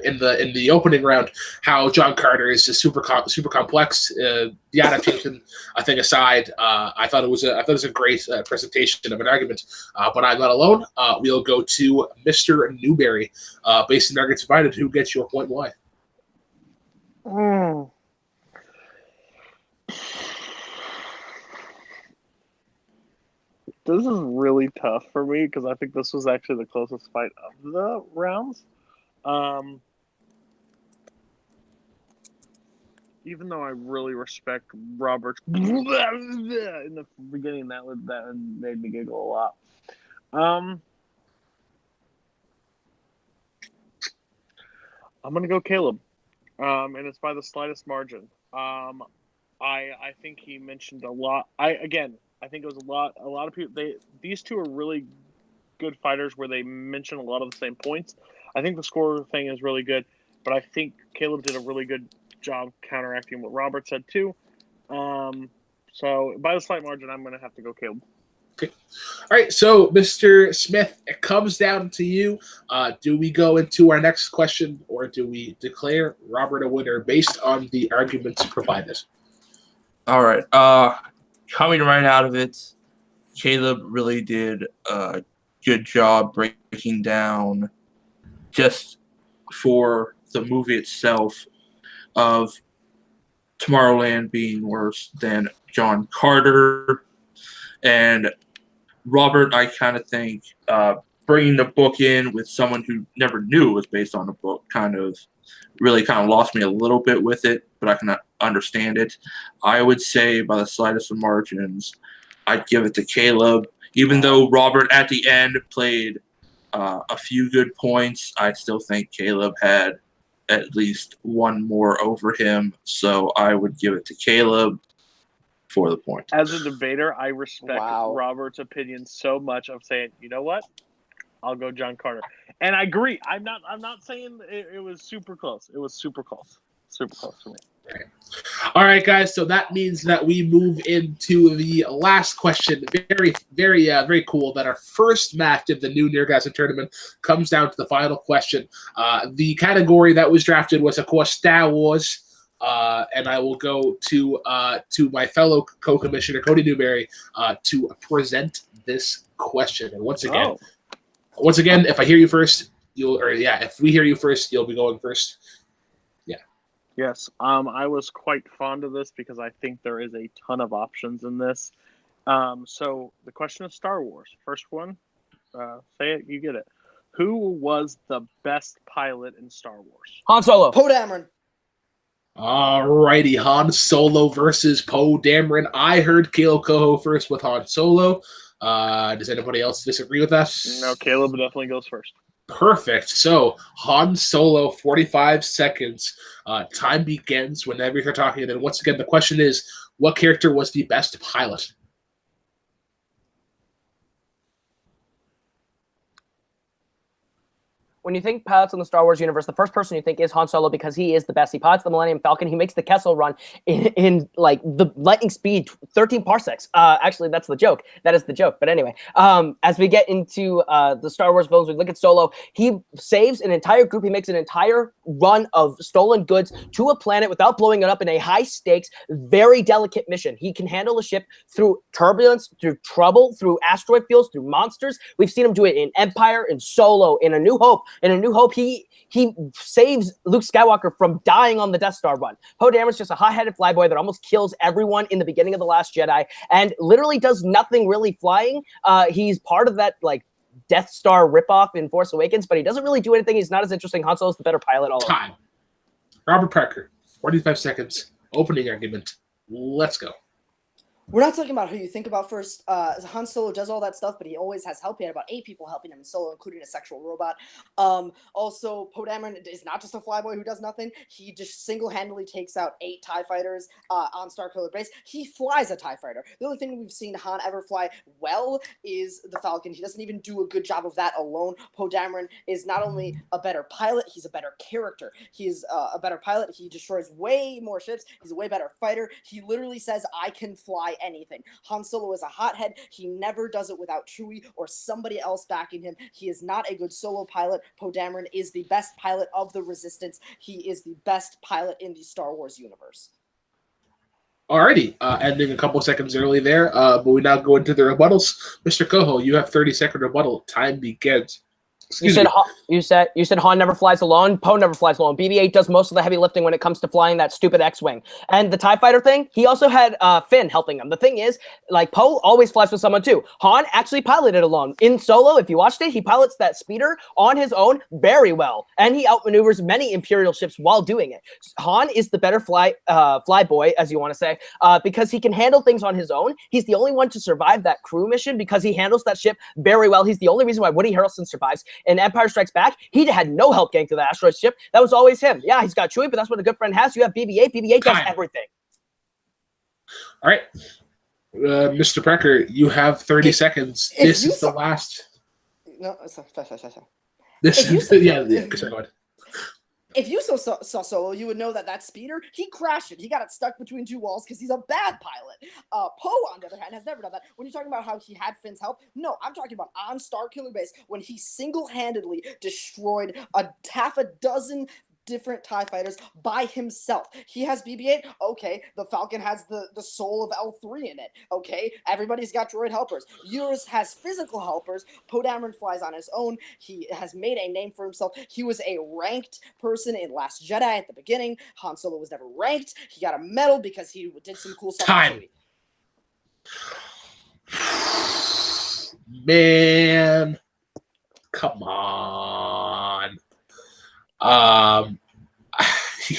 In the opening round, how John Carter is just super complex. The adaptation, I think, aside, I thought it was a great presentation of an argument. But I'm not alone. We'll go to Mr. Newberry, based on arguments divided. Who gets your point? Why? This is really tough for me because I think this was actually the closest fight of the rounds. Even though I really respect Robert's in the beginning, that made me giggle a lot. I'm gonna go Kaleb, and it's by the slightest margin. I think he mentioned a lot. I think it was a lot of people. These two are really good fighters where they mention a lot of the same points. I think the score thing is really good, but I think Kaleb did a really good job counteracting what Robert said too. So by the slight margin, I'm going to have to go Kaleb. Okay. All right. So, Mr. Smith, it comes down to you. Do we go into our next question, or do we declare Robert a winner based on the arguments provided? All right. Coming right out of it, Kaleb really did a good job breaking down just for the movie itself of Tomorrowland being worse than John Carter. And Robert, I kind of think bringing the book in with someone who never knew it was based on a book kind of lost me a little bit with it, but I can understand it. I would say by the slightest of margins, I'd give it to Kaleb. Even though Robert at the end played a few good points, I still think Kaleb had at least one more over him, so I would give it to Kaleb for the point. As a debater, I respect Robert's opinion so much of saying, you know what? I'll go John Carter. And I agree. I'm not saying it was super close. It was super close. Super close for me. All right, guys. So that means that we move into the last question. Very, very, very cool that our first match of the new Neargasm tournament comes down to the final question. The category that was drafted was, of course, Star Wars. And I will go to my fellow co-commissioner, Cody Newberry, to present this question. And once again, if I hear you first, if we hear you first, you'll be going first. Yes, I was quite fond of this because I think there is a ton of options in this. So the question is Star Wars. First one, say it, you get it. Who was the best pilot in Star Wars? Han Solo. Poe Dameron. All righty, Han Solo versus Poe Dameron. I heard Kaleb Koho first with Han Solo. Does anybody else disagree with that? No, Kaleb definitely goes first. Perfect. So Han Solo, 45 seconds. Time begins whenever you're talking. And then once again, the question is, what character was the best pilot? When you think pilots in the Star Wars universe, the first person you think is Han Solo because he is the best. He pilots the Millennium Falcon. He makes the Kessel Run in like the lightning speed, 13 parsecs. Actually, that's the joke. That is the joke. But anyway, as we get into the Star Wars films, we look at Solo. He saves an entire group. He makes an entire run of stolen goods to a planet without blowing it up in a high-stakes, very delicate mission. He can handle a ship through turbulence, through trouble, through asteroid fields, through monsters. We've seen him do it in Empire, in Solo, in A New Hope. In A New Hope, he saves Luke Skywalker from dying on the Death Star run. Poe Dameron's just a hot-headed flyboy that almost kills everyone in the beginning of The Last Jedi and literally does nothing really flying. He's part of that like Death Star ripoff in Force Awakens, but he doesn't really do anything. He's not as interesting. Han Solo's the better pilot all Time. Robert Parker, 45 seconds. Opening argument. Let's go. We're not talking about who you think about first. Han Solo does all that stuff, but he always has help. He had about 8 people helping him in Solo, including a sexual robot. Also, Poe Dameron is not just a flyboy who does nothing. He just single-handedly takes out 8 TIE fighters on Starkiller Base. He flies a TIE fighter. The only thing we've seen Han ever fly well is the Falcon. He doesn't even do a good job of that alone. Poe Dameron is not only a better pilot, he's a better character. He is a better pilot. He destroys way more ships. He's a way better fighter. He literally says, I can fly anything. Han Solo is a hothead. He never does it without Chewie or somebody else backing him. He is not a good solo pilot. Poe Dameron is the best pilot of the Resistance. He is the best pilot in the Star Wars universe. Alrighty, ending a couple seconds early there, but we now go into the rebuttals. Mr. Koho, you have 30-second rebuttal. Time begins. You said Han never flies alone. Poe never flies alone. BB-8 does most of the heavy lifting when it comes to flying that stupid X-wing. And the TIE fighter thing, he also had Finn helping him. The thing is, like, Poe always flies with someone too. Han actually piloted alone. In Solo, if you watched it, he pilots that speeder on his own very well, and he outmaneuvers many Imperial ships while doing it. Han is the better fly boy, as you want to say, because he can handle things on his own. He's the only one to survive that crew mission because he handles that ship very well. He's the only reason why Woody Harrelson survives. In Empire Strikes Back, he had no help getting to the asteroid ship. That was always him. Yeah, he's got Chewie, but that's what a good friend has. You have BB-8. BB-8 does everything. All right. Mr. Precker, you have 30 seconds. This is the last. No, sorry. This is yeah. Go ahead. If you saw Solo, you would know that speeder, he crashed it. He got it stuck between 2 walls because he's a bad pilot. Poe, on the other hand, has never done that. When you're talking about how he had Finn's help, no, I'm talking about on Starkiller Base when he single-handedly destroyed half a dozen different TIE fighters by himself. He has BB-8. Okay, the Falcon has the soul of L3 in it. Okay, everybody's got droid helpers. Yours has physical helpers. Poe Dameron flies on his own. He has made a name for himself. He was a ranked person in Last Jedi at the beginning. Han Solo was never ranked. He got a medal because he did some cool stuff. Time. Man, come on.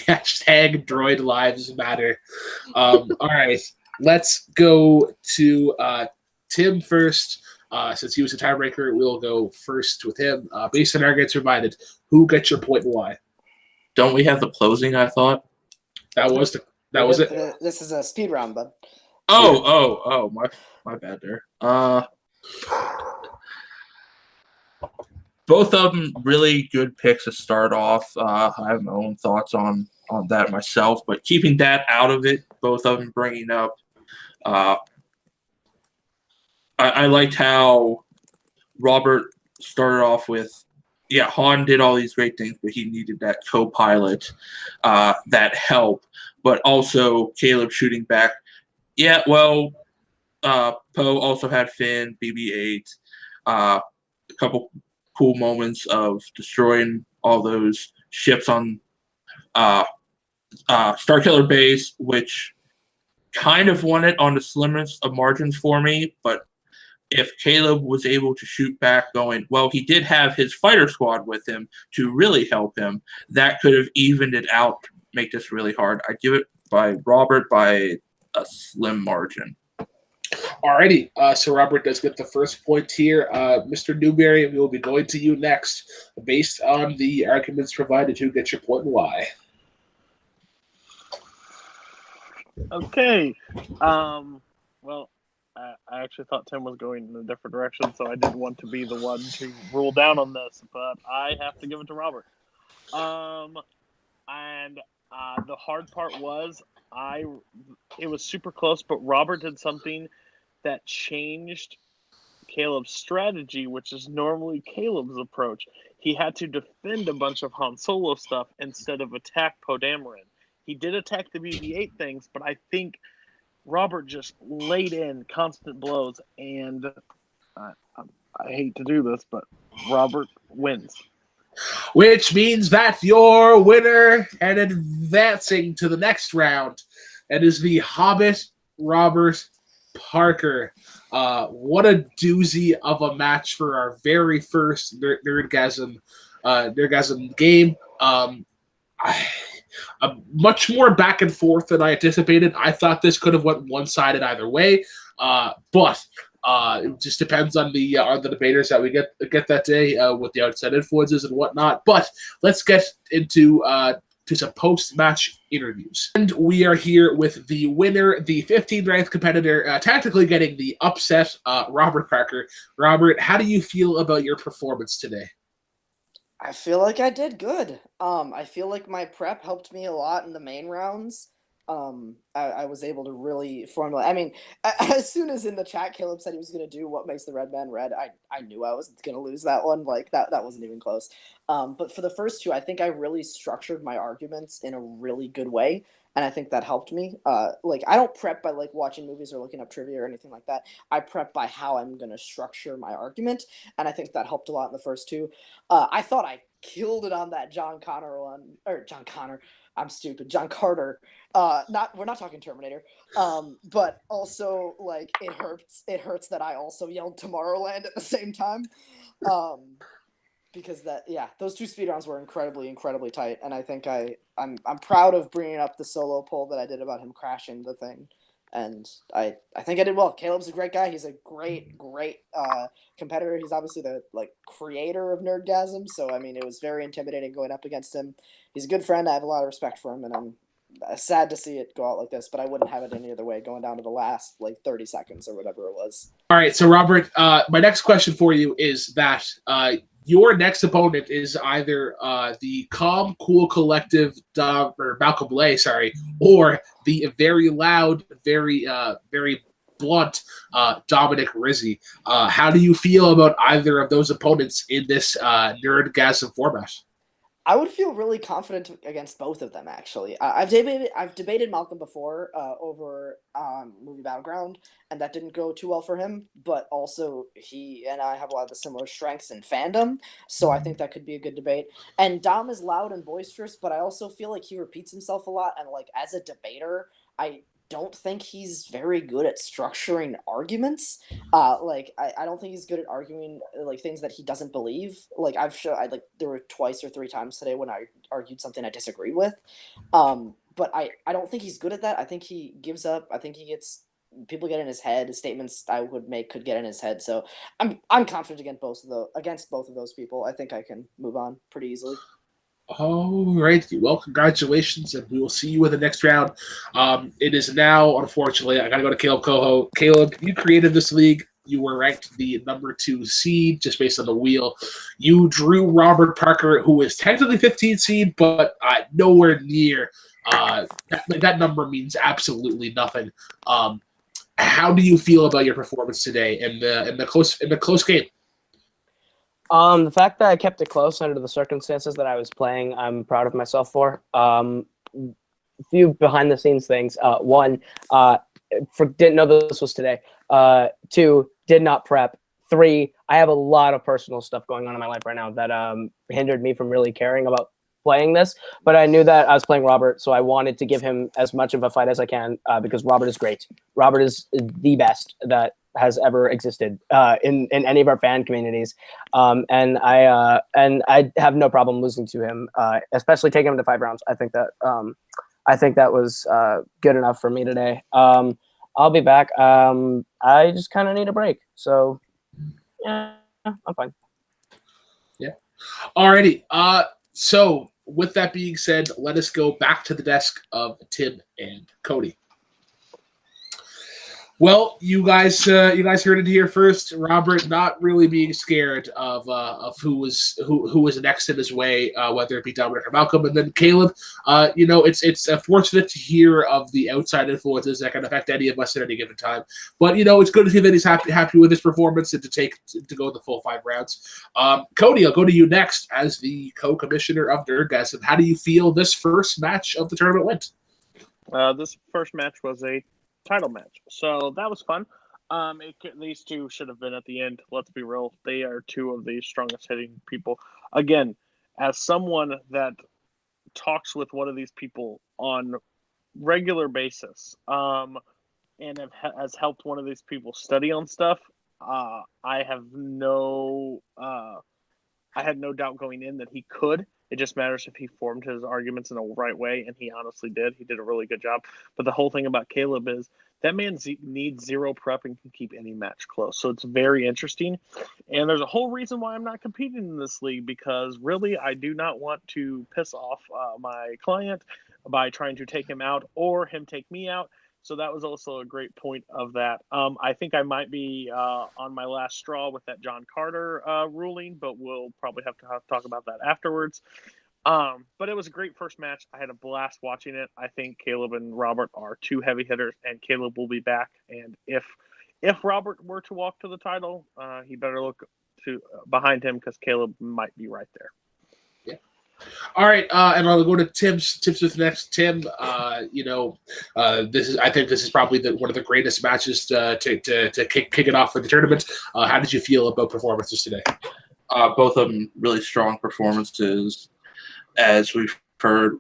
Hashtag droid lives matter. All right, let's go to Tim first. Since he was a tiebreaker, we'll go first with him. Based on arguments provided, who gets your point and why? Don't we have the closing? I thought that was it. This is a speed round, bud. Oh, my bad there. Both of them really good picks to start off. I have my own thoughts on that myself, but keeping that out of it, both of them bringing up. I liked how Robert started off with, yeah, Han did all these great things, but he needed that co-pilot, that help, but also Kaleb shooting back. Yeah, well, Poe also had Finn, BB-8, a couple cool moments of destroying all those ships on Starkiller Base, which kind of won it on the slimmest of margins for me. But if Kaleb was able to shoot back going, well, he did have his fighter squad with him to really help him, that could have evened it out, make this really hard. I give it by Robert by a slim margin. Alrighty, so Robert does get the first point here. Mr. Newberry, we will be going to you next. Based on the arguments provided, who gets your point and why? Okay. Well, I actually thought Tim was going in a different direction, so I didn't want to be the one to rule down on this, but I have to give it to Robert. And the hard part was it was super close, but Robert did something that changed Kaleb's strategy, which is normally Kaleb's approach. He had to defend a bunch of Han Solo stuff instead of attack Poe Dameron. He did attack the BB-8 things, but I think Robert just laid in constant blows, and I hate to do this, but Robert wins. Which means that your winner and advancing to the next round, and is the Hobbit Robert Parker. What a doozy of a match for our very first Nerdgasm game. much more back and forth than I anticipated. I thought this could have went one-sided either way, but it just depends on the debaters that we get that day with the outside influences and whatnot. But let's get into to some post-match interviews. And we are here with the winner, the 15th ranked competitor, tactically getting the upset, Robert Parker. Robert, how do you feel about your performance today? I feel like I did good. I feel like my prep helped me a lot in the main rounds. I was able to really formulate. I mean, as soon as in the chat, Kaleb said he was going to do what makes the red man red. I knew I was going to lose that one. Like that wasn't even close. But for the first two, I think I really structured my arguments in a really good way, and I think that helped me. Like I don't prep by like watching movies or looking up trivia or anything like that. I prep by how I'm going to structure my argument, and I think that helped a lot in the first two. I thought I killed it on that John Connor one, or John Connor. I'm stupid. John Carter. We're not talking Terminator. But also like it hurts that I also yelled Tomorrowland at the same time. Because those two speedruns were incredibly tight, and I think I'm proud of bringing up the solo poll that I did about him crashing the thing, and I think I did well. Caleb's a great guy. He's a great competitor. He's obviously the creator of Nerdgasm, so I mean it was very intimidating going up against him. He's a good friend. I have a lot of respect for him, and I'm sad to see it go out like this, but I wouldn't have it any other way, going down to the last 30 seconds or whatever it was. All right, so Robert, my next question for you is that your next opponent is either the Calm Cool Collective, or Malcolm Lay, or the very loud, very blunt Dominic Rizzi. How do you feel about either of those opponents in this Nerdgasm format? I would feel really confident against both of them, actually. I've debated Malcolm before over Movie Battleground, and that didn't go too well for him. But also, he and I have a lot of the similar strengths in fandom, so I think that could be a good debate. And Dom is loud and boisterous, but I also feel like he repeats himself a lot. And as a debater, I don't think he's very good at structuring arguments. I don't think he's good at arguing things that he doesn't believe. There were twice or three times today when I argued something I disagree with. But I don't think he's good at that. I think he gives up. I think people get in his head. His statements I would make could get in his head. So I'm confident against both of those people. I think I can move on pretty easily. All right. Well, congratulations, and we will see you in the next round. It is now, unfortunately, I got to go to Kaleb Koho. Kaleb, you created this league. You were ranked the number 2 seed just based on the wheel. You drew Robert Parker, who is technically 15th seed, but nowhere near. That number means absolutely nothing. How do you feel about your performance today in the close game? The fact that I kept it close under the circumstances that I was playing, I'm proud of myself for. A few behind-the-scenes things. One, didn't know this was today. 2, did not prep. 3, I have a lot of personal stuff going on in my life right now that hindered me from really caring about playing this. But I knew that I was playing Robert, so I wanted to give him as much of a fight as I can because Robert is great. Robert is the best that has ever existed in any of our fan communities, and I have no problem losing to him, especially taking him to 5 rounds. I think that was good enough for me today. I'll be back. I just kind of need a break, so yeah, I'm fine. Yeah. Alrighty. So with that being said, let us go back to the desk of Tim and Cody. Well, you guys heard it here first. Robert not really being scared of who was next in his way, whether it be Dominic or Malcolm, and then Kaleb. It's unfortunate to hear of the outside influences that can affect any of us at any given time. But it's good to see that he's happy with his performance and to go the full 5 rounds. Cody, I'll go to you next as the co-commissioner of Nerdgasm. How do you feel this first match of the tournament went? This first match was a title match, so that was fun. These two should have been at the end. Let's be real; they are 2 of the strongest hitting people. Again, as someone that talks with one of these people on regular basis, and has helped one of these people study on stuff, I had no doubt going in that he could It just matters if he formed his arguments in the right way, and he honestly did. He did a really good job. But the whole thing about Kaleb is that man needs zero prep and can keep any match close. So it's very interesting. And there's a whole reason why I'm not competing in this league, because really I do not want to piss off my client by trying to take him out or him take me out. So that was also a great point of that. I think I might be on my last straw with that John Carter ruling, but we'll probably have to talk about that afterwards. But it was a great first match. I had a blast watching it. I think Kaleb and Robert are two heavy hitters, and Kaleb will be back. And if Robert were to walk to the title, he better look to behind him, because Kaleb might be right there. All right, and I'll go to Tim's with next. Tim, I think this is probably one of the greatest matches to kick it off for the tournament. How did you feel about performances today? Both of them really strong performances. As we've heard,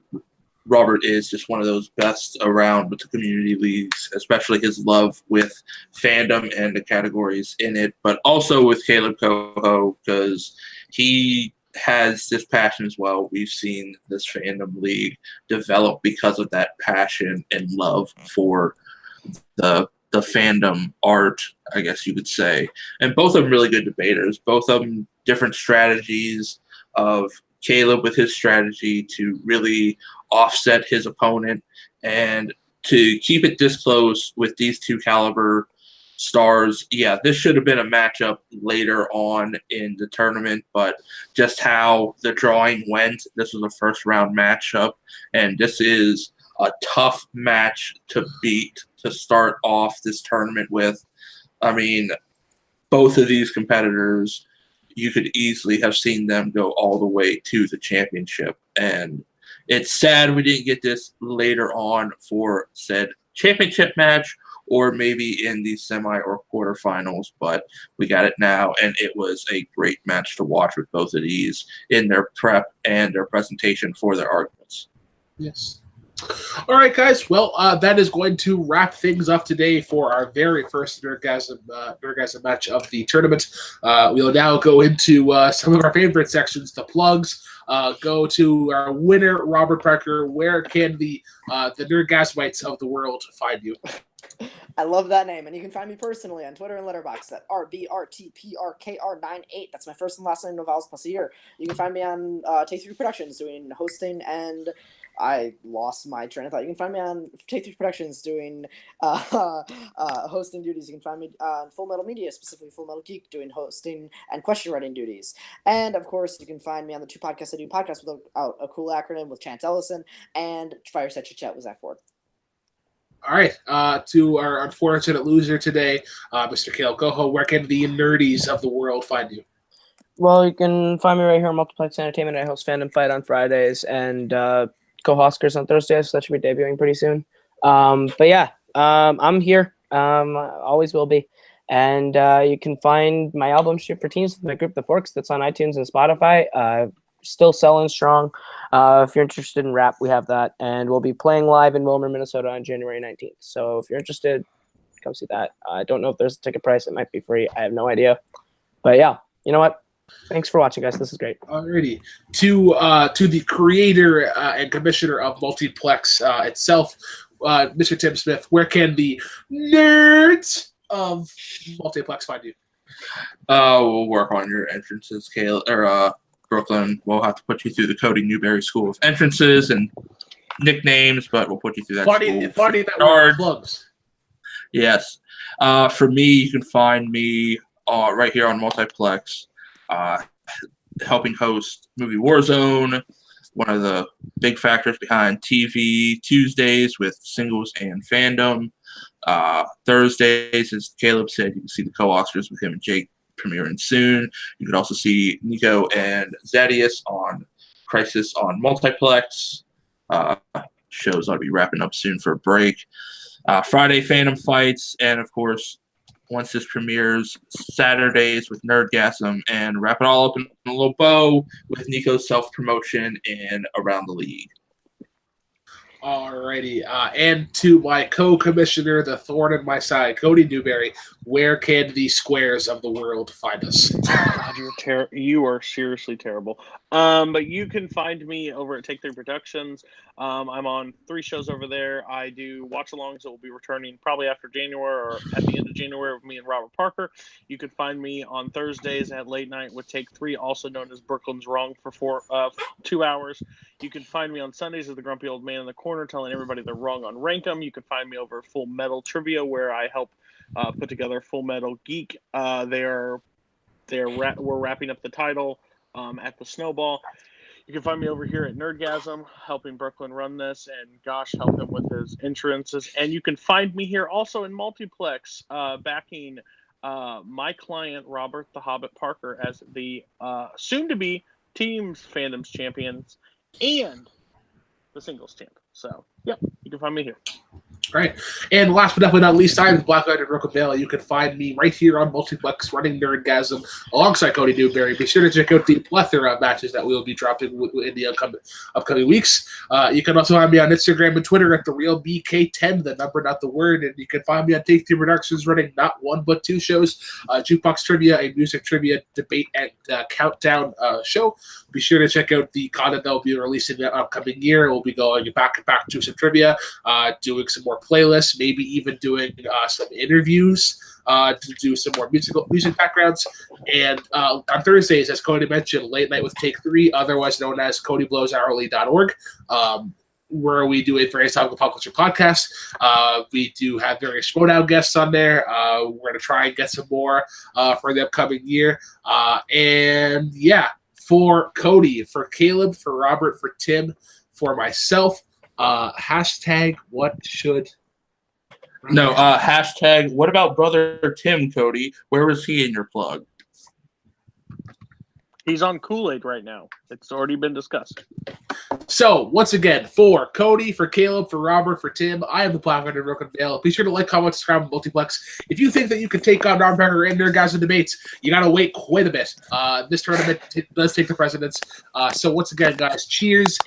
Robert is just one of those best around with the community leagues, especially his love with fandom and the categories in it, but also with Kaleb Koho, because he has this passion as well. We've seen this fandom league develop because of that passion and love for the fandom art, I guess you could say. And both of them really good debaters. Both of them different strategies of Kaleb with his strategy to really offset his opponent and to keep it this close with these two caliber stars. Yeah, this should have been a matchup later on in the tournament, but just how the drawing went, this was a first round matchup, and this is a tough match to beat to start off this tournament with. I mean, both of these competitors, you could easily have seen them go all the way to the championship, and it's sad we didn't get this later on for said championship match, or maybe in the semi or quarterfinals, but we got it now, and it was a great match to watch with both of these in their prep and their presentation for their arguments. Yes. All right, guys. Well, that is going to wrap things up today for our very first Nerdgasm match of the tournament. We'll now go into some of our favorite sections, the plugs. Go to our winner, Robert Parker. Where can the Nerdgasmites of the world find you? I love that name, and you can find me personally on Twitter and Letterboxd at RBRTPRKR98. That's my first and last name, no vowels plus a year. You can find me on Take 3 Productions doing hosting, and I lost my train of thought. You can find me on Take 3 Productions doing hosting duties. You can find me on Full Metal Media, specifically Full Metal Geek, doing hosting and question writing duties. And, of course, you can find me on the two podcasts I do, Podcasts Without a Cool Acronym with Chance Ellison, and Fireside Chit Chat with Zach Ford. All right, to our unfortunate loser today, Mr. Kaleb Koho, where can the nerdies of the world find you? Well, you can find me right here on Multiplex Entertainment. I host Fandom Fight on Fridays and Koho Oscars on Thursdays, so that should be debuting pretty soon. But yeah, I'm here. Always will be. And you can find my album Shoot for Teens with my group The Forks that's on iTunes and Spotify. Still selling strong. If you're interested in rap, we have that. And we'll be playing live in Wilmer, Minnesota on January 19th. So if you're interested, come see that. I don't know if there's a ticket price. It might be free. I have no idea. But yeah, you know what? Thanks for watching, guys. This is great. Alrighty. To the creator and commissioner of Multiplex itself, Mr. Tim Smith, where can the nerds of Multiplex find you? We'll work on your entrances, Kaleb, or Brooklyn. We'll have to put you through the Cody Newberry School of Entrances and nicknames, but we'll put you through that. Funny that we're clubs. Yes. For me, you can find me right here on Multiplex, helping host Movie Warzone, one of the big factors behind TV Tuesdays with Singles and Fandom. Thursdays, as Kaleb said, you can see the co-Oscars with him and Jake premiering soon. You could also see Nico and Zadius on Crisis on Multiplex. Shows ought to be wrapping up soon for a break. Friday, Phantom Fights, and of course, once this premieres, Saturdays with Nerdgasm, and wrap it all up in a little bow with Nico's self-promotion and Around the League. Alrighty, and to my co-commissioner, the thorn in my side, Cody Newberry, where can the squares of the world find us? God, you are seriously terrible. But you can find me over at Take 3 Productions. I'm on 3 shows over there. I do watch-alongs that will be returning probably after January or at the end of January with me and Robert Parker. You can find me on Thursdays at Late Night with Take 3, also known as Brooklyn's Wrong, for 2 hours. You can find me on Sundays as the Grumpy Old Man in the Corner telling everybody they're wrong on Rankum. You can find me over Full Metal Trivia, where I help put together Full Metal Geek. We're wrapping up the title at the Snowball. You can find me over here at Nerdgasm, helping Brooklyn run this, and Gosh, help him with his insurances. And you can find me here also in Multiplex, backing my client, Robert the Hobbit Parker, as the soon-to-be Teams Fandoms Champions and the Singles Champ. So, yeah, you can find me here. Right. And last but definitely not least, I'm Black Knight and Brooklyn Vale. You can find me right here on Multiplex running Nerdgasm alongside Cody Newberry. Be sure to check out the plethora of matches that we will be dropping in the upcoming weeks. You can also find me on Instagram and Twitter at TheRealBK10, the number, not the word. And you can find me on Take 3 Productions running not 1 but 2 shows, Jukebox Trivia, a music trivia debate and countdown show. Be sure to check out the content that will be releasing the upcoming year. We'll be going back to some trivia, doing some more playlists, maybe even doing some interviews to do some more music backgrounds. And on Thursdays, as Cody mentioned, Late Night with Take 3, otherwise known as CodyBlowsHourly.org, where we do a various topical pop culture podcast. We do have various Schmodown guests on there. We're going to try and get some more for the upcoming year. And yeah, for Cody, for Kaleb, for Robert, for Tim, for myself, hashtag what should... No, hashtag what about brother Tim, Cody? Where was he in your plug? He's on Kool-Aid right now. It's already been discussed. So, once again, for Cody, for Kaleb, for Robert, for Tim, I am the Black Knight and Brooklyn Vale. Be sure to like, comment, subscribe, and Multiplex. If you think that you can take on Robert Parker and their guys in debates, you got to wait quite a bit. This tournament does take the precedence. So, once again, guys, cheers.